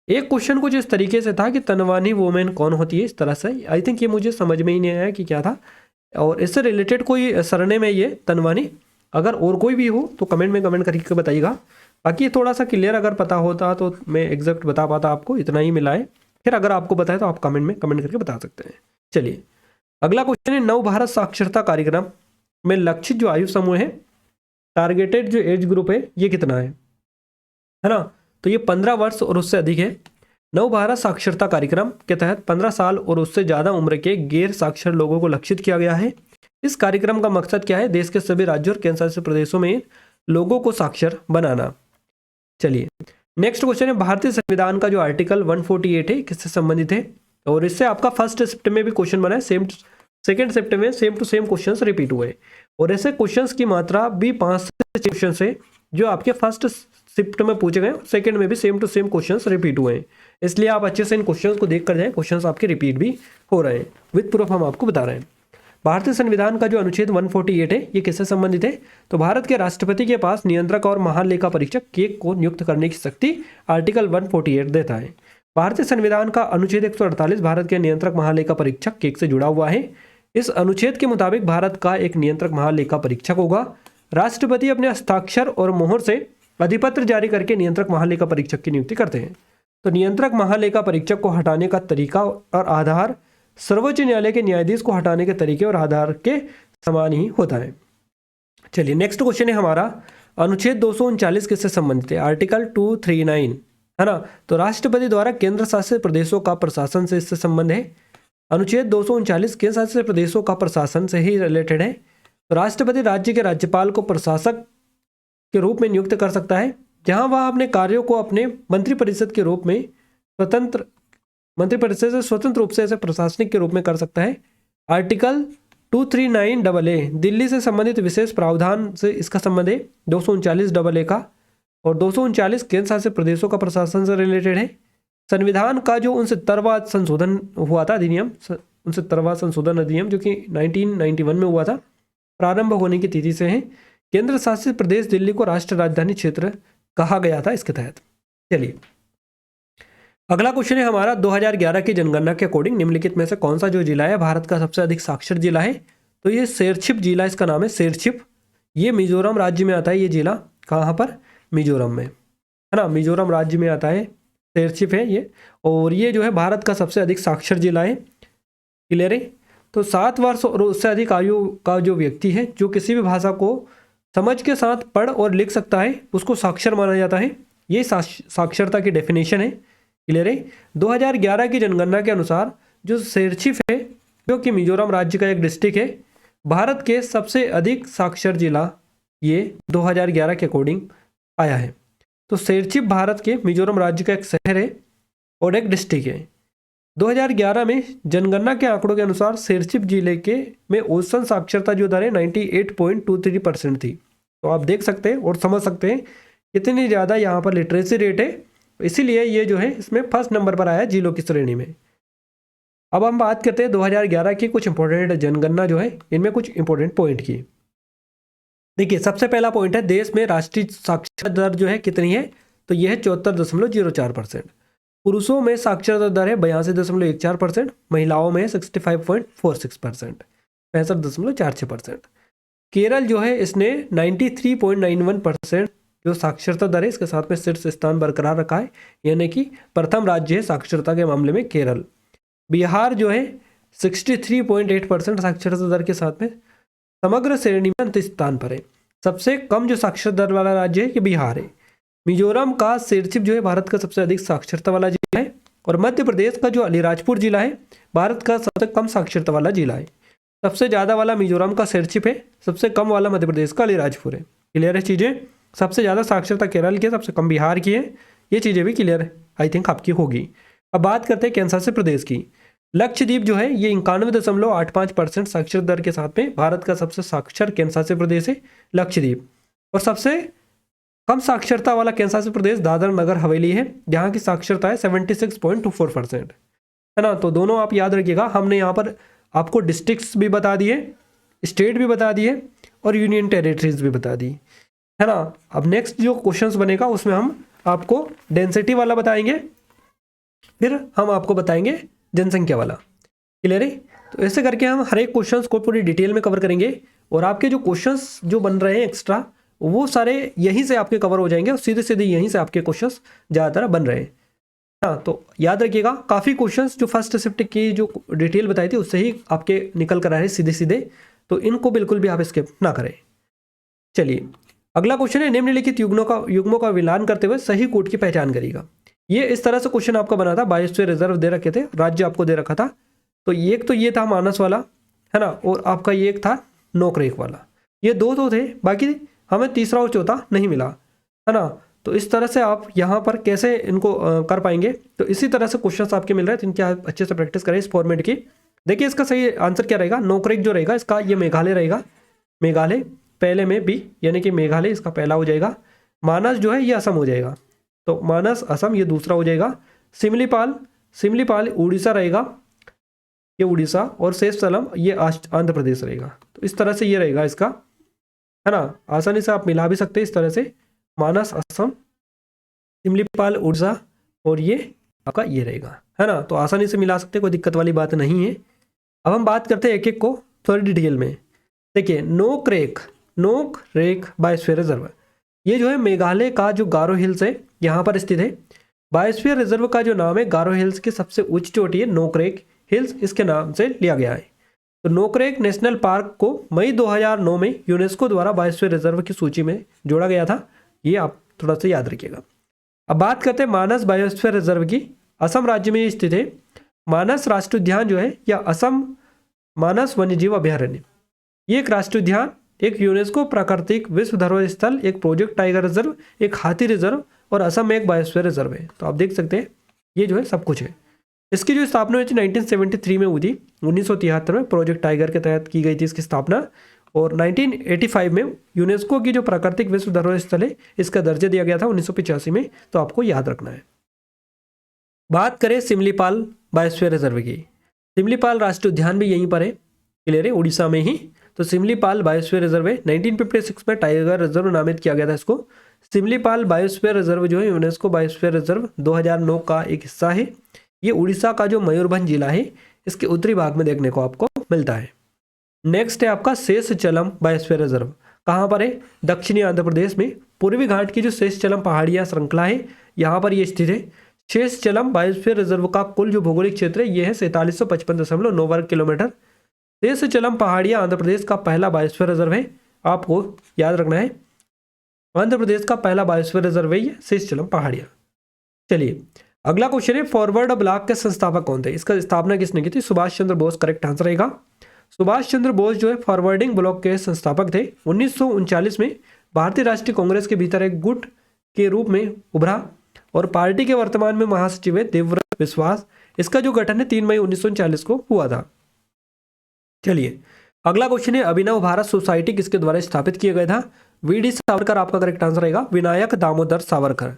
एक क्वेश्चन कुछ इस तरीके से था कि तनवानी वुमेन कौन होती है, इस तरह से। आई थिंक ये मुझे समझ में ही नहीं आया कि क्या था, और इससे रिलेटेड कोई सरनेम है ये तनवानी। अगर और कोई भी हो तो कमेंट में कमेंट करके बताइएगा। बाकी थोड़ा सा क्लियर अगर पता होता तो मैं एग्जैक्ट बता पाता आपको, इतना ही मिला है। फिर अगर आपको पता है तो आप कमेंट में कमेंट करके बता सकते हैं। चलिए अगला क्वेश्चन है, नव भारत साक्षरता कार्यक्रम में लक्षित जो आयु समूह है, टारगेटेड जो एज ग्रुप है, ये कितना है ना? तो ये 15 वर्ष और उससे अधिक है। नव भारत साक्षरता कार्यक्रम के तहत 15 साल और उससे ज़्यादा उम्र के गैर साक्षर लोगों को लक्षित किया गया है। इस कार्यक्रम का मकसद क्या है? देश के सभी राज्यों और केंद्रशासित प्रदेशों में लोगों को साक्षर बनाना। चलिए नेक्स्ट क्वेश्चन है, भारतीय संविधान का जो आर्टिकल 148 है किससे संबंधित है? और इससे आपका फर्स्ट शिफ्ट में भी क्वेश्चन बना है, सेकंड शिफ्ट में same to same questions repeat हुए, और ऐसे क्वेश्चंस की मात्रा भी 5 से 6 क्वेश्चन है जो आपके फर्स्ट शिफ्ट में पूछे गए, सेकंड में भी same to same questions repeat हुए हैं। इसलिए आप अच्छे से इन क्वेश्चंस को देख कर जाएं, क्वेश्चंस आपके रिपीट भी हो रहे हैं, विद प्रूफ हम आपको बता रहे हैं। भारतीय संविधान का जो अनुच्छेद 148 है ये किससे संबंधित है? तो भारत के राष्ट्रपति के पास नियंत्रक और महालेखा परीक्षक केक को नियुक्त करने की शक्ति आर्टिकल 148 देता है। भारतीय संविधान का अनुच्छेद 148 भारत के नियंत्रक महालेखा परीक्षक केक से जुड़ा हुआ है। इस अनुच्छेद के मुताबिक भारत का एक नियंत्रक महालेखा परीक्षक होगा। राष्ट्रपति अपने हस्ताक्षर और मोहर से अधिपत्र जारी करके नियंत्रक महालेखा परीक्षक की नियुक्ति करते हैं। तो नियंत्रक महालेखा परीक्षक को हटाने का तरीका और आधार सर्वोच्च न्यायालय के न्यायाधीश को हटाने के तरीके और आधार के समान ही होता है। चलिए नेक्स्ट क्वेश्चन है हमारा, अनुच्छेद 239 किससे संबंधित है? आर्टिकल 239 है ना? तो राष्ट्रपति द्वारा केंद्र शासित प्रदेशों का प्रशासन से इससे संबंध है। अनुच्छेद 239 केंद्र शासित प्रदेशों का प्रशासन से ही रिलेटेड है। तो राष्ट्रपति राज्य के राज्यपाल को प्रशासक के रूप में नियुक्त कर सकता है, जहां वह अपने कार्यों को अपने मंत्रिपरिषद के रूप में मंत्रिपरिषद से स्वतंत्र रूप से ऐसे प्रशासनिक के रूप में कर सकता है। आर्टिकल 239AA दिल्ली से संबंधित विशेष प्रावधान से इसका संबंध है 239AA का, और 239 केंद्र शासित प्रदेशों का प्रशासन से रिलेटेड है। संविधान का जो 69वां संशोधन हुआ था अधिनियम, 69वां संशोधन अधिनियम जो कि 1991 में हुआ था, प्रारंभ होने की तिथि से है। केंद्र शासित प्रदेश दिल्ली को राष्ट्र राजधानी क्षेत्र कहा गया था इसके तहत। चलिए अगला क्वेश्चन है हमारा, 2011 की जनगणना के अकॉर्डिंग निम्नलिखित में से कौन सा जो जिला है भारत का सबसे अधिक साक्षर जिला है? तो ये शेरछिप जिला इसका नाम है, शेरछिप। ये मिजोरम राज्य में आता है। ये जिला कहाँ पर? मिजोरम में, है ना? मिजोरम राज्य में आता है, शेरछिप है ये। और ये जो है भारत का सबसे अधिक साक्षर जिला है। क्लियर है? तो 7 वर्ष और उससे अधिक आयु का जो व्यक्ति है, जो किसी भी भाषा को समझ के साथ पढ़ और लिख सकता है, उसको साक्षर माना जाता है। ये साक्षरता की डेफिनेशन है। क्लियर है? 2011 की जनगणना के अनुसार जो शेरछिप है, जो कि मिजोरम राज्य का एक डिस्ट्रिक्ट है, भारत के सबसे अधिक साक्षर जिला ये 2011 के अकॉर्डिंग आया है। तो शेरछिप भारत के मिजोरम राज्य का एक शहर है और एक डिस्ट्रिक्ट है। 2011 में जनगणना के आंकड़ों के अनुसार शेरछिप जिले के में औसत साक्षरता जो दर है 98.23% थी। तो आप देख सकते हैं और समझ सकते हैं कितनी ज़्यादा यहाँ पर लिटरेसी रेट है, इसीलिए ये जो है इसमें फर्स्ट नंबर पर आया जिलों की श्रेणी में। अब हम बात करते हैं 2011 की कुछ इंपॉर्टेंट जनगणना जो है, इनमें कुछ इंपॉर्टेंट पॉइंट की। देखिए सबसे पहला पॉइंट है, देश में राष्ट्रीय साक्षरता दर जो है कितनी है? तो यह है 74.04%। पुरुषों में साक्षरता दर है 82.14%, महिलाओं में 65.46%, 65.46%। केरल जो है इसने 93.91% जो साक्षरता दर है इसके साथ में शीर्ष स्थान बरकरार रखा है, यानी कि प्रथम राज्य है साक्षरता के मामले में केरल। बिहार जो है 63.8% साक्षरता दर के साथ में समग्र श्रेणी में अंतिम स्थान पर है। सबसे कम जो साक्षरता दर वाला राज्य है ये बिहार है। मिजोरम का शेरछिप जो है भारत का सबसे अधिक साक्षरता वाला जिला है, और मध्य प्रदेश का जो अलीराजपुर जिला है भारत का सबसे कम साक्षरता वाला जिला है। सबसे ज़्यादा वाला मिजोरम का शेरछिप है, सबसे कम वाला मध्य प्रदेश का अलीराजपुर है। क्लियर है चीज़ें? सबसे ज़्यादा साक्षरता केरल की है, सबसे कम बिहार की है। ये चीज़ें भी क्लियर है, आई थिंक आपकी होगी। अब बात करते हैं केंद्र शासित प्रदेश की। लक्षद्वीप जो है ये 91.85% साक्षरता दर के साथ में भारत का सबसे साक्षर केंद्रशासित प्रदेश है लक्षद्वीप। और सबसे कम साक्षरता वाला केंद्रशासित प्रदेश दादर नगर हवेली है, जहाँ की साक्षरता है 76.24%, है ना। तो दोनों आप याद रखिएगा। हमने यहाँ पर आपको डिस्ट्रिक्ट्स भी बता दिए, स्टेट भी बता दिए और यूनियन टेरिटरीज भी बता दी, है ना। अब नेक्स्ट जो क्वेश्चंस बनेगा उसमें हम आपको डेंसिटी वाला बताएंगे, फिर हम आपको बताएंगे जनसंख्या वाला। क्लियर है? तो ऐसे करके हम हर एक क्वेश्चंस को पूरी डिटेल में कवर करेंगे और आपके जो क्वेश्चंस जो बन रहे हैं एक्स्ट्रा वो सारे यहीं से आपके कवर हो जाएंगे और सीधे सीधे यहीं से आपके क्वेश्चंस ज़्यादातर बन रहे हैं। हाँ, तो याद रखिएगा काफ़ी क्वेश्चंस जो फर्स्ट शिफ्ट की जो डिटेल बताई थी उससे ही आपके निकल कर आए हैं सीधे सीधे, तो इनको बिल्कुल भी आप स्किप ना करें। चलिए अगला क्वेश्चन है, निम्नलिखित युग्मों का विलान करते हुए सही कोड की पहचान करेगा। ये इस तरह से क्वेश्चन आपका बना था, बायोस्फीयर रिजर्व दे रखे थे, राज्य आपको दे रखा था। तो एक तो ये था मानस वाला, है ना, और आपका ये एक था नोकरेक वाला। ये दो थे, बाकी हमें तीसरा और चौथा नहीं मिला, है ना। तो इस तरह से आप यहाँ पर कैसे इनको कर पाएंगे, तो इसी तरह से क्वेश्चंस आपके मिल रहे हैं, तो इनकी आप अच्छे से प्रैक्टिस करें इस फॉर्मेट की। देखिए इसका सही आंसर क्या रहेगा, नोकरेक जो रहेगा इसका ये मेघालय रहेगा, मेघालय पहले में बी, यानी कि मेघालय इसका पहला हो जाएगा। मानस जो है ये असम हो जाएगा, तो मानस असम ये दूसरा हो जाएगा। सिमलीपाल उड़ीसा रहेगा, ये उड़ीसा, और शेषतलम ये आंध्र प्रदेश रहेगा। तो इस तरह से ये रहेगा इसका, है ना। आसानी से आप मिला भी सकते हैं इस तरह से, मानस असम, सिमलीपाल उड़ीसा और ये आपका ये रहेगा, है ना। तो आसानी से मिला सकते हैं, कोई दिक्कत वाली बात नहीं है। अब हम बात करते हैं एक एक को थोड़ी डिटेल में। देखिए नोकरेक बायोस्फीयर रिजर्व, ये जो है मेघालय का जो गारो हिल्स है यहाँ पर स्थित है। बायोस्फीयर रिजर्व का जो नाम है गारो हिल्स की सबसे ऊंची चोटी है नोकरेक हिल्स, इसके नाम से लिया गया है। तो नोकरेक नेशनल पार्क को मई 2009 में यूनेस्को द्वारा बायोस्फीयर रिजर्व की सूची में जोड़ा गया था, ये आप थोड़ा सा याद रखिएगा। अब बात करते हैं मानस बायोस्फीयर रिजर्व की, असम राज्य में स्थित है। मानस राष्ट्रीय उद्यान जो है या असम मानस वन्यजीव अभयारण्य, ये एक राष्ट्रीय उद्यान, एक यूनेस्को प्राकृतिक विश्व धरोहर स्थल, एक प्रोजेक्ट टाइगर रिजर्व, एक हाथी रिजर्व और असम में एक बायोस्फीयर रिजर्व है। तो आप देख सकते हैं ये जो है सब कुछ है। इसकी जो स्थापना हुई थी 1973 में हुई थी, 1973 में प्रोजेक्ट टाइगर के तहत की गई थी इसकी स्थापना, और 1985 में यूनेस्को की जो प्राकृतिक विश्व धरोहर स्थल है इसका दर्जा दिया गया था 1985 में, तो आपको याद रखना है। बात करें सिमलीपाल बायोस्फीयर रिजर्व की, सिमलीपाल राष्ट्रीय उद्यान भी यहीं पर है, क्लियर है, उड़ीसा में ही। तो सिमलीपाल बायोस्फीयर रिजर्व है, 1956 में टाइगर रिजर्व नामित किया गया था इसको। सिमलीपाल बायोस्फीयर रिजर्व जो है यूनेस्को बायोस्फीयर रिजर्व 2009 का एक हिस्सा है। ये उड़ीसा का जो मयूरभंज जिला है इसके उत्तरी भाग में देखने को आपको मिलता है। नेक्स्ट है आपका शेषचलम बायोस्फीयर रिजर्व, कहाँ पर है, दक्षिणी आंध्र प्रदेश में। पूर्वी घाट की जो शेषचलम पहाड़ियाँ श्रृंखला है यहाँ पर ये स्थित है। शेषचलम बायोस्फीयर रिजर्व का कुल जो भौगोलिक क्षेत्र है ये है 4755.9 वर्ग किलोमीटर। शेषचलम पहाड़ियाँ आंध्र प्रदेश का पहला बायोस्फीयर रिजर्व है, आपको याद रखना है, आंध्र प्रदेश का पहला बायोस्फीयर रिजर्व है ये शेषचलम पहाड़ियाँ। चलिए अगला क्वेश्चन है, फॉरवर्ड ब्लॉक के संस्थापक कौन थे, इसका स्थापना किसने की थी, सुभाष चंद्र बोस करेक्ट आंसर रहेगा। सुभाष चंद्र बोस जो है फॉरवर्डिंग ब्लॉक के संस्थापक थे। 1939 में भारतीय राष्ट्रीय कांग्रेस के भीतर एक गुट के रूप में उभरा और पार्टी के वर्तमान में महासचिव है देवव्रत विश्वास। इसका जो गठन है 3 मई 1940 को हुआ था। चलिए अगला क्वेश्चन है, अभिनव भारत सोसाइटी किसके द्वारा स्थापित किया गया था, वी.डी. सावरकर आपका करेक्ट आंसर रहेगा, विनायक दामोदर सावरकर,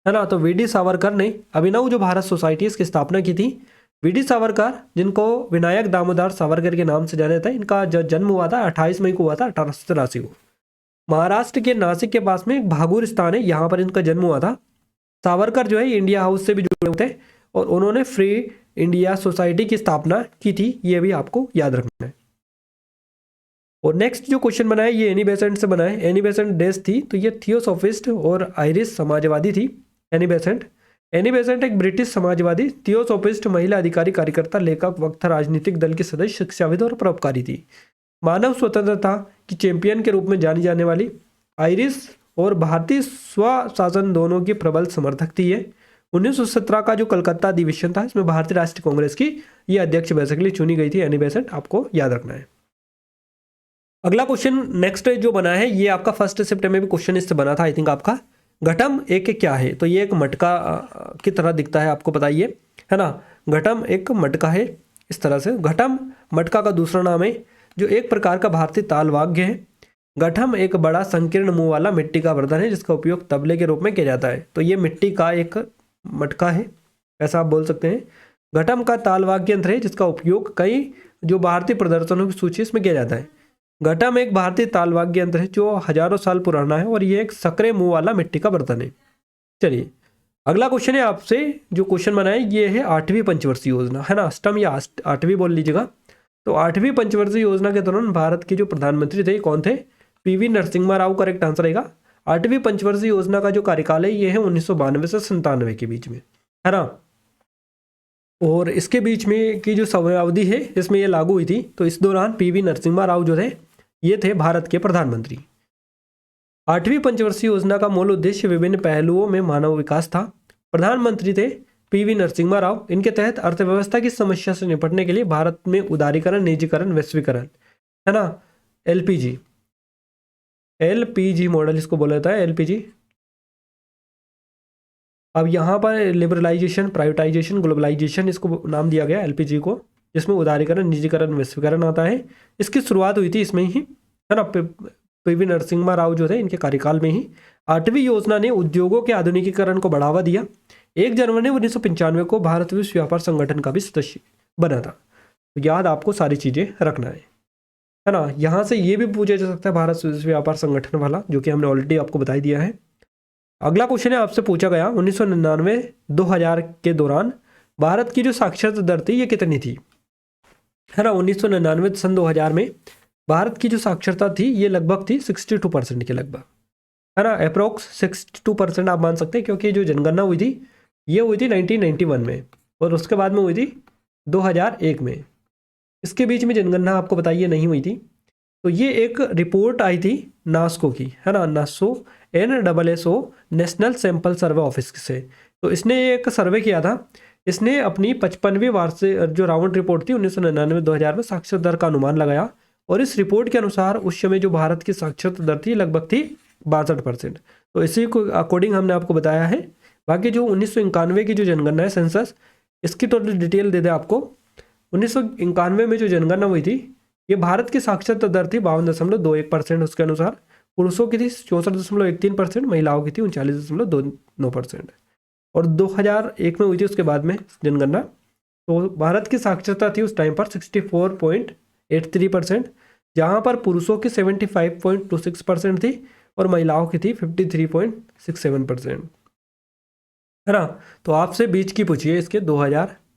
है ना। तो वी.डी. सावरकर ने अभिनव जो भारत सोसाइटी इसकी स्थापना की थी। वी.डी. सावरकर जिनको विनायक दामोदर सावरकर के नाम से जाना जाता है, इनका जो जन्म हुआ था 28 मई को हुआ था 1883 को। महाराष्ट्र के नासिक के पास में एक भागुर स्थान है, यहाँ पर इनका जन्म हुआ था। सावरकर जो है इंडिया हाउस से भी जुड़े हुए थे और उन्होंने फ्री इंडिया सोसाइटी की स्थापना की थी, ये भी आपको याद रखना है। और नेक्स्ट जो क्वेश्चन बना है ये एनी बेसेंट से बना है। एनी बेसेंट देश थी, तो ये थियोसॉफिस्ट और आयरिश समाजवादी थी। एनी बेसेंट एक ब्रिटिश समाजवादी, थियोसॉफिस्ट महिला अधिकारी, कार्यकर्ता, लेखक, वक्ता, राजनीतिक दल की सदस्य, शिक्षाविद और परोपकारी थी। मानव स्वतंत्रता की चैंपियन के रूप में जानी जाने वाली आयरिश और भारतीय स्वशासन दोनों की प्रबल समर्थक थी। ये 1917 का जो कलकत्ता अधिवेशन था इसमें भारतीय राष्ट्रीय कांग्रेस की ये अध्यक्ष बेसिकली चुनी गई थी एनी बेसेंट, आपको याद रखना है। अगला क्वेश्चन नेक्स्ट जो बना है ये आपका फर्स्ट शिफ्ट में भी क्वेश्चन इससे बना था आई थिंक आपका, घटम एक क्या है, तो ये एक मटका की तरह दिखता है, आपको बताइए, है ना। घटम एक मटका है, इस तरह से। घटम मटका का दूसरा नाम है, जो एक प्रकार का भारतीय ताल वाद्य है। घटम एक बड़ा संकीर्ण मुंह वाला मिट्टी का बर्तन है जिसका उपयोग तबले के रूप में किया जाता है। तो ये मिट्टी का एक मटका है, ऐसा आप बोल सकते हैं। घटम का ताल वाद्य यंत्र है जिसका उपयोग कई जो भारतीय प्रदर्शनों की सूची इसमें किया जाता है। घटम एक भारतीय ताल वाद्य यंत्र है जो हजारों साल पुराना है और ये एक सकरे मुंह वाला मिट्टी का बर्तन है। चलिए अगला क्वेश्चन है आपसे, जो क्वेश्चन बनाए ये है 8वीं पंचवर्षीय योजना, है ना, अष्टम या 8वीं बोल लीजिएगा। तो 8वीं पंचवर्षीय योजना के दौरान भारत के जो प्रधानमंत्री थे कौन थे? PV Narasimha Rao correct answer रहेगा। 8वीं पंचवर्षीय योजना का जो कार्यकाल है ये है 1992 से 97 के बीच में, है ना। और इसके बीच में की जो समयावधि है इसमें ये लागू हुई थी। तो इस दौरान पीवी नरसिम्हा राव जो थे ये थे भारत के प्रधानमंत्री। 8वीं पंचवर्षीय योजना का मूल उद्देश्य विभिन्न पहलुओं में मानव विकास था। प्रधानमंत्री थे पीवी नरसिम्हा राव। इनके तहत अर्थव्यवस्था की समस्या से निपटने के लिए भारत में उदारीकरण, निजीकरण, वैश्वीकरण, है ना, एलपीजी मॉडल इसको बोला जाता है, एलपीजी। अब यहाँ पर लिबरलाइजेशन, प्राइवेटाइजेशन, ग्लोबलाइजेशन इसको नाम दिया गया एलपीजी को, जिसमें उदारीकरण, निजीकरण, वैश्वीकरण आता है। इसकी शुरुआत हुई थी इसमें ही, है ना, पीवी नरसिम्हा राव जो थे इनके कार्यकाल में ही। 8वीं योजना ने उद्योगों के आधुनिकीकरण को बढ़ावा दिया। 1 जनवरी 1995 को भारत विश्व व्यापार संगठन का भी सदस्य बना था। तो याद आपको सारी चीज़ें रखना है ना। यहाँ से ये भी पूछा जा सकता है भारत विश्व व्यापार संगठन वाला, जो कि हमने ऑलरेडी आपको बता दिया है। अगला क्वेश्चन है आपसे पूछा गया 1999-2000 के दौरान भारत की जो साक्षरता दर थी ये कितनी थी, है ना। 1999 सन 2000 में भारत की जो साक्षरता थी ये लगभग थी 62% के लगभग, है ना, अप्रोक्स 62% आप मान सकते हैं, क्योंकि जो जनगणना हुई थी ये हुई थी 1991 में और उसके बाद में हुई थी 2001 में। इसके बीच में जनगणना आपको बताइए नहीं हुई थी। तो ये एक रिपोर्ट आई थी नास्को की, है ना, NSSO national sample survey office से। तो इसने एक सर्वे किया था। इसने अपनी 55वीं वार्षिक जो राउंड रिपोर्ट थी 1999-2000 में साक्षरता दर का अनुमान लगाया और इस रिपोर्ट के अनुसार उस समय जो भारत की साक्षरता दर थी लगभग थी 62%। तो इसी को अकॉर्डिंग हमने आपको बताया है। बाकी जो 1991 की जो जनगणना है सेंसस, इसकी टोटल डिटेल दे दे आपको। 1991 में जो जनगणना हुई थी ये भारत की साक्षरता दर थी 52.21%। उसके अनुसार पुरुषों की थी 64.13%, महिलाओं की थी 39.29%। और 2001 में हुई थी उसके बाद में जनगणना। तो भारत की साक्षरता थी उस टाइम पर 64.83%, जहाँ पर पुरुषों की 75.26% थी और महिलाओं की थी 53.67%, है ना। तो आपसे बीच की पूछिए इसके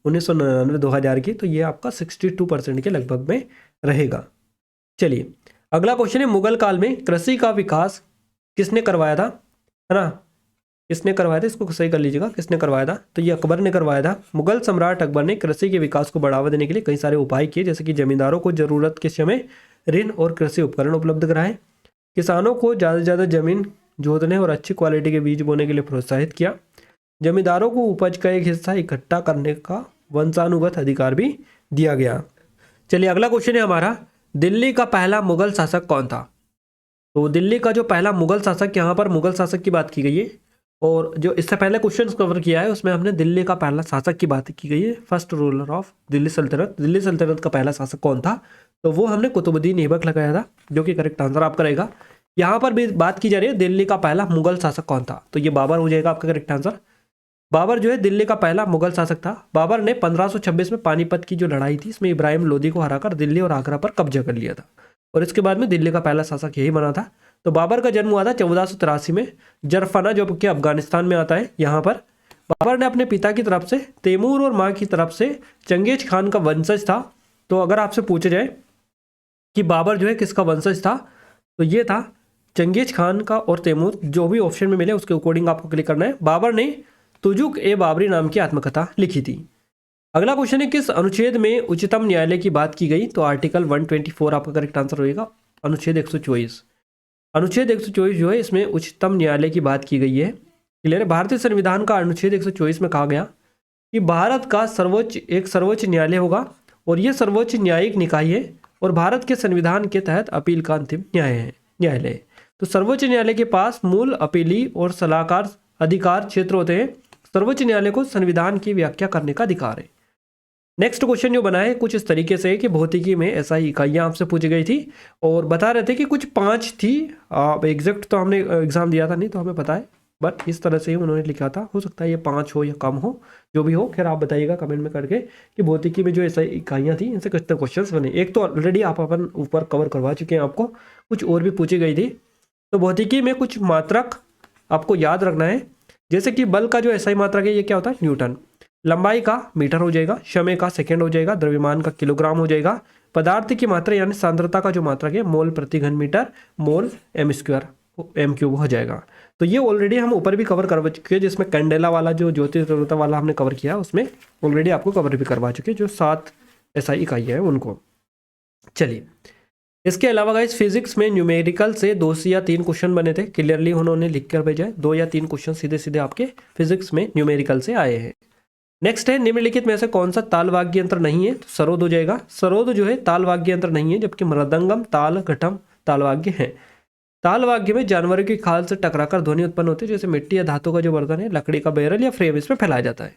1999-2000 की, तो ये आपका 62% के लगभग में रहेगा। चलिए अगला क्वेश्चन है, मुगल काल में कृषि का विकास किसने करवाया था, है ना, किसने करवाया था, इसको सही कर लीजिएगा, किसने करवाया था। तो ये अकबर ने करवाया था। मुगल सम्राट अकबर ने कृषि के विकास को बढ़ावा देने के लिए कई सारे उपाय किए, जैसे कि जमींदारों को जरूरत के समय ऋण और कृषि उपकरण उपलब्ध कराए, किसानों को ज़्यादा से ज़्यादा जमीन जोतने और अच्छी क्वालिटी के बीज बोने के लिए प्रोत्साहित किया, जमींदारों को उपज का एक हिस्सा इकट्ठा करने का वंशानुगत अधिकार भी दिया गया। चलिए अगला क्वेश्चन है हमारा, दिल्ली का पहला मुगल शासक कौन था। तो दिल्ली का जो पहला मुगल शासक, यहाँ पर मुगल शासक की बात की गई है और जो इससे पहले क्वेश्चन कवर किया है उसमें हमने दिल्ली का पहला शासक की बात की गई है, फर्स्ट रूलर ऑफ दिल्ली सल्तनत। दिल्ली सल्तनत का पहला शासक कौन था, तो वो हमने कुतुबुद्दीन ऐबक लगाया था, जो कि करेक्ट आंसर आपका रहेगा। यहाँ पर भी बात की जा रही है दिल्ली का पहला मुगल शासक कौन था, तो ये बाबर हो जाएगा आपका करेक्ट आंसर। बाबर जो है दिल्ली का पहला मुगल शासक था। बाबर ने 1526 में पानीपत की जो लड़ाई थी इसमें इब्राहिम लोदी को हराकर दिल्ली और आगरा पर कब्जा कर लिया था और इसके बाद में दिल्ली का पहला शासक यही बना था। तो बाबर का जन्म हुआ था 1483 में जरफना, जो कि अफगानिस्तान में आता है। यहाँ पर बाबर ने अपने पिता की तरफ से तैमूर और माँ की तरफ से चंगेज खान का वंशज था। तो अगर आपसे पूछा जाए कि बाबर जो है किसका वंशज था, तो ये था चंगेज खान का और तैमूर, जो भी ऑप्शन में मिले उसके अकॉर्डिंग आपको क्लिक करना है। बाबर ने तुजुक ए बाबरी नाम की आत्मकथा लिखी थी। अगला क्वेश्चन है, किस अनुच्छेद में उच्चतम न्यायालय की बात की गई, तो आर्टिकल 124 आपका करेक्ट आंसर होगा। अनुच्छेद 124, अनुच्छेद 124 जो है इसमें उच्चतम न्यायालय की बात की गई है। क्लियर है। भारतीय संविधान का अनुच्छेद 124 में कहा गया कि भारत का सर्वोच्च न्यायालय होगा और यह सर्वोच्च न्यायिक निकाय है और भारत के संविधान के तहत अपील का अंतिम न्यायालय। तो सर्वोच्च न्यायालय के पास मूल, अपीली और सलाहकार अधिकार क्षेत्र होते हैं। सर्वोच्च न्यायालय को संविधान की व्याख्या करने का अधिकार है। नेक्स्ट क्वेश्चन जो बना है कुछ इस तरीके से है कि भौतिकी में एसआई इकाइयाँ आपसे पूछी गई थी और बता रहे थे कि कुछ 5 थी। एग्जैक्ट तो हमने एग्जाम दिया था नहीं तो हमें पता है, बट इस तरह से ही उन्होंने लिखा था। हो सकता है ये 5 हो या कम हो, जो भी हो खैर आप बताइएगा कमेंट में करके कि भौतिकी में जो एसआई इकाइयाँ थी इनसे कितने क्वेश्चन बने। एक तो ऑलरेडी आप अपन ऊपर कवर करवा चुके हैं, आपको कुछ और भी पूछी गई थी। तो भौतिकी में कुछ मात्रक आपको याद रखना है, जैसे कि बल का जो एसआई मात्रक है ये क्या होता है, न्यूटन। लंबाई का मीटर हो जाएगा, समय का सेकंड हो जाएगा, द्रव्यमान का किलोग्राम हो जाएगा, पदार्थ की मात्रा यानी सांद्रता का जो मात्रक है मोल प्रति घन मीटर, मोल m स्क्वायर m³ हो जाएगा। तो ये ऑलरेडी हम ऊपर भी कवर करवा चुके हैं, जिसमें कैंडेला वाला जो ज्योतिष तीव्रता वाला हमने कवर किया उसमें ऑलरेडी आपको कवर भी करवा चुके हैं, जो 7 एसआई इकाइयाँ हैं उनको। चलिए इसके अलावा गाइस फिजिक्स में न्यूमेरिकल से 2 से या 3 क्वेश्चन बने थे, क्लियरली उन्होंने लिख कर भेजा है। 2 या 3 क्वेश्चन सीधे सीधे आपके फिजिक्स में न्यूमेरिकल से आए हैं। नेक्स्ट है निम्नलिखित में से कौन सा ताल वाद्य यंत्र नहीं है, तो सरोद हो जाएगा। सरोद जो है ताल वाद्य यंत्र नहीं है, जबकि मृदंगम, ताल, घटम ताल वाद्य है। ताल वाद्य में जानवरों की खाल से टकराकर ध्वनि उत्पन्न होती है, जैसे मिट्टी या धातु का जो बर्तन है, लकड़ी का बैरल या फ्रेम इसमें फैलाया जाता है।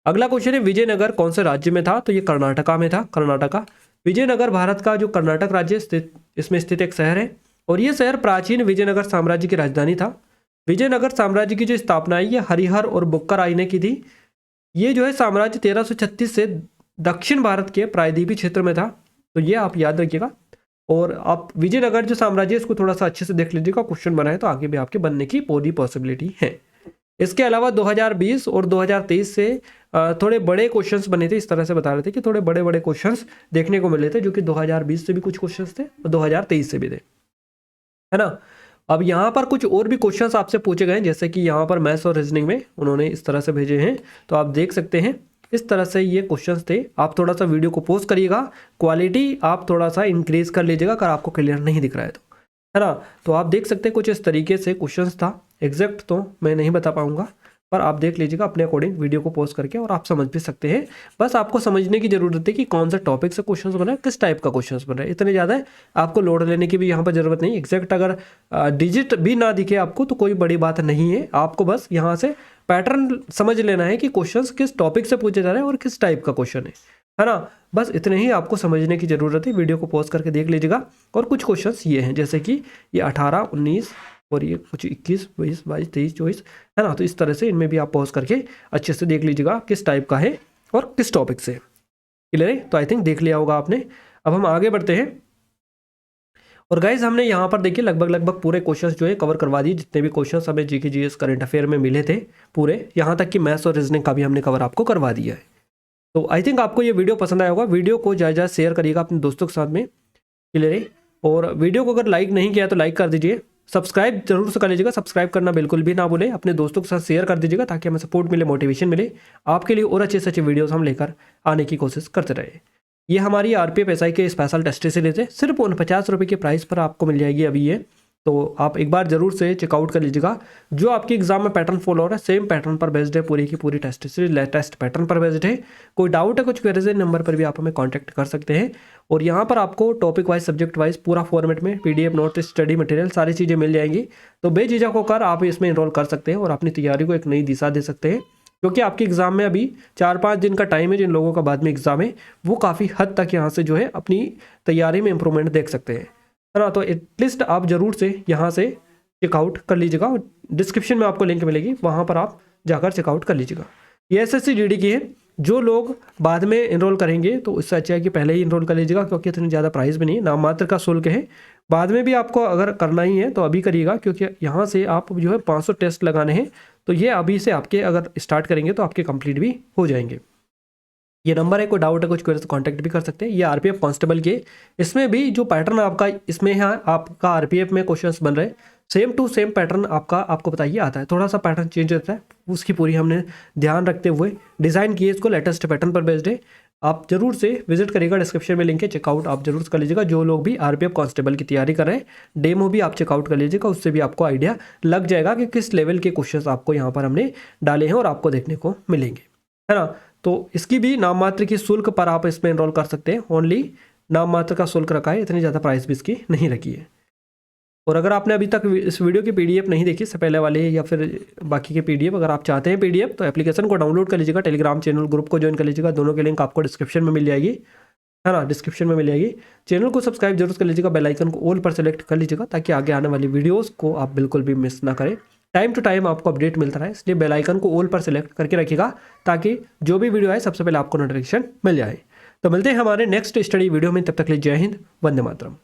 अगला क्वेश्चन है विजयनगर कौन से राज्य में था, तो ये कर्नाटका में था, कर्नाटका। विजयनगर भारत का जो कर्नाटक राज्य स्थित इसमें स्थित एक शहर है और ये शहर प्राचीन विजयनगर साम्राज्य की राजधानी था। विजयनगर साम्राज्य की जो स्थापना है ये हरिहर और बुक्कर आई ने की थी। ये जो है साम्राज्य 1336 से दक्षिण भारत के प्रायद्वीपीय क्षेत्र में था, तो ये आप याद रखिएगा। और आप विजयनगर जो साम्राज्य इसको थोड़ा सा अच्छे से देख लीजिएगा, क्वेश्चन बनाए तो आगे भी आपके बनने की पूरी पॉसिबिलिटी है। इसके अलावा 2020 और 2023 से थोड़े बड़े क्वेश्चंस बने थे, इस तरह से बता रहे थे कि थोड़े बड़े बड़े क्वेश्चंस देखने को मिले थे, जो कि 2020 से भी कुछ क्वेश्चंस थे और 2023 से भी थे, है ना। अब यहाँ पर कुछ और भी क्वेश्चंस आपसे पूछे गए हैं, जैसे कि यहाँ पर मैथ्स और रीजनिंग में उन्होंने इस तरह से भेजे हैं, तो आप देख सकते हैं इस तरह से ये क्वेश्चंस थे। आप थोड़ा सा वीडियो को पॉज करिएगा, क्वालिटी आप थोड़ा सा इंक्रीज कर लीजिएगा अगर आपको क्लियर नहीं दिख रहा है तो, है ना। तो आप देख सकते हैं कुछ इस तरीके से क्वेश्चंस था। एग्जैक्ट तो मैं नहीं बता पाऊंगा, पर आप देख लीजिएगा अपने अकॉर्डिंग वीडियो को पॉज करके, और आप समझ भी सकते हैं। बस आपको समझने की जरूरत है कि कौन सा टॉपिक से क्वेश्चंस बना है, किस टाइप का क्वेश्चंस बन रहा है। इतने ज़्यादा आपको लोड लेने की भी यहाँ पर जरूरत नहीं। एग्जैक्ट अगर डिजिट भी ना दिखे आपको तो कोई बड़ी बात नहीं है, आपको बस यहाँ से पैटर्न समझ लेना है कि क्वेश्चंस किस टॉपिक से पूछे जा रहे हैं और किस टाइप का क्वेश्चन है ना। बस इतने ही आपको समझने की जरूरत है। वीडियो को पॉज करके देख लीजिएगा। और कुछ क्वेश्चंस ये हैं, जैसे कि ये 18, 19 और ये कुछ 21, 22, 22, 23, 24, है ना। तो इस तरह से इनमें भी आप पॉज करके अच्छे से देख लीजिएगा किस टाइप का है और किस टॉपिक से। क्लियर है, तो आई थिंक देख लिया होगा आपने। अब हम आगे बढ़ते हैं। और गाइज हमने यहाँ पर देखिए लगभग पूरे क्वेश्चंस जो है कवर करवा दिए, जितने भी क्वेश्चंस हमें जीके जीएस करंट अफेयर में मिले थे पूरे, यहाँ तक कि मैथ्स और रीजनिंग का भी हमने कवर आपको करवा दिया है। तो आई थिंक आपको ये वीडियो पसंद आया होगा। वीडियो को ज़्यादा शेयर करिएगा अपने दोस्तों के साथ में। क्लियर है, और वीडियो को अगर लाइक नहीं किया तो लाइक कर दीजिए, सब्सक्राइब जरूर से कर लीजिएगा, सब्सक्राइब करना बिल्कुल भी ना भूलें। अपने दोस्तों के साथ शेयर कर दीजिएगा ताकि हमें सपोर्ट मिले, मोटिवेशन मिले आपके लिए, और अच्छे से अच्छे वीडियोस हम लेकर आने की कोशिश करते रहे। ये हमारी आरपीएफ एसआई के स्पेशल टेस्ट सीरीज है, सिर्फ 50 रुपये के प्राइस पर आपको मिल जाएगी अभी ये। तो आप एक बार जरूर से चेकआउट कर लीजिएगा। जो आपकी एग्जाम में पैटर्न फॉलो हो रहा है सेम पैटर्न पर बेस्ड है, पूरी की पूरी टेस्ट सीरीज लेटेस्ट पैटर्न पर बेस्ड है। कोई डाउट है, कुछ क्वेरीज है, नंबर पर भी आप हमें कांटेक्ट कर सकते हैं। और यहाँ पर आपको टॉपिक वाइज, सब्जेक्ट वाइज पूरा फॉर्मेट में पीडीएफ, नोट, स्टडी मटेरियल सारी चीज़ें मिल जाएंगी। तो बेझिझक होकर आप इसमें इनरोल कर सकते हैं और अपनी तैयारी को एक नई दिशा दे सकते हैं, क्योंकि आपके एग्जाम में अभी 4-5 दिन का टाइम है। जिन लोगों का बाद में एग्जाम है वो काफ़ी हद तक यहाँ से जो है अपनी तैयारी में इंप्रूवमेंट देख सकते हैं, है ना। तो एटलीस्ट आप जरूर से यहाँ से चेकआउट कर लीजिएगा। डिस्क्रिप्शन में आपको लिंक मिलेगी, वहाँ पर आप जाकर चेकआउट कर लीजिएगा। ये एसएससी जीडी की है। जो लोग बाद में इनरोल करेंगे तो इससे अच्छा है कि पहले ही इनरोल कर लीजिएगा, क्योंकि इतनी ज़्यादा प्राइस भी नहीं है, नाम मात्र का शुल्क है। बाद में भी आपको अगर करना ही है तो अभी करिएगा, क्योंकि यहाँ से आप जो है 500 टेस्ट लगाने हैं। तो ये अभी से आपके अगर स्टार्ट करेंगे तो आपके कंप्लीट भी हो जाएंगे। ये नंबर है, कोई डाउट है, कुछ क्वेरी तो कांटेक्ट भी कर सकते हैं। ये आरपीएफ कांस्टेबल के, इसमें भी जो पैटर्न आपका इसमें है, आपका आरपीएफ में क्वेश्चंस बन रहे सेम टू सेम पैटर्न आपका, आपको बताइए आता है। थोड़ा सा पैटर्न चेंज रहता है, उसकी पूरी हमने ध्यान रखते हुए डिज़ाइन किए इसको, लेटेस्ट पैटर्न पर बेस्ड है। आप जरूर से विजिट करिएगा, डिस्क्रिप्शन में लिंक है, चेकआउट आप जरूर कर लीजिएगा। जो लोग भी आरपीएफ कांस्टेबल की तैयारी कर रहे हैं, डेमो भी आप चेकआउट कर लीजिएगा, उससे भी आपको आइडिया लग जाएगा कि किस लेवल के क्वेश्चंस आपको यहाँ पर हमने डाले हैं और आपको देखने को मिलेंगे, है ना। तो इसकी भी नाम मात्र की शुल्क पर आप इसमें एनरोल कर सकते हैं। ओनली नाम मात्र का शुल्क रखा है, इतनी ज़्यादा प्राइस भी इसकी नहीं रखी है। और अगर आपने अभी तक इस वीडियो की पीडीएफ नहीं देखी, इससे पहले वाले या फिर बाकी के पीडीएफ, अगर आप चाहते हैं पीडीएफ तो एप्लीकेशन को डाउनलोड कर लीजिएगा, टेलीग्राम चैनल ग्रुप को ज्वाइन कर लीजिएगा। दोनों के लिंक आपको डिस्क्रिप्शन में मिल जाएगी, है ना, डिस्क्रिप्शन में मिल जाएगी। चैनल को सब्सक्राइब जरूर कर लीजिएगा, बेल आइकन को ऑल पर सेलेक्ट कर लीजिएगा ताकि आगे आने वाली वीडियोस को आप बिल्कुल भी मिस ना करें। टाइम टू टाइम आपको अपडेट मिलता रहे, इसलिए बेल आइकन को ऑल पर सेलेक्ट करके रखिएगा ताकि जो भी वीडियो आए सबसे पहले आपको नोटिफिकेशन मिल जाए। तो मिलते हैं हमारे नेक्स्ट स्टडी वीडियो में, तब तक के लिए जय हिंद, वंदे मातरम।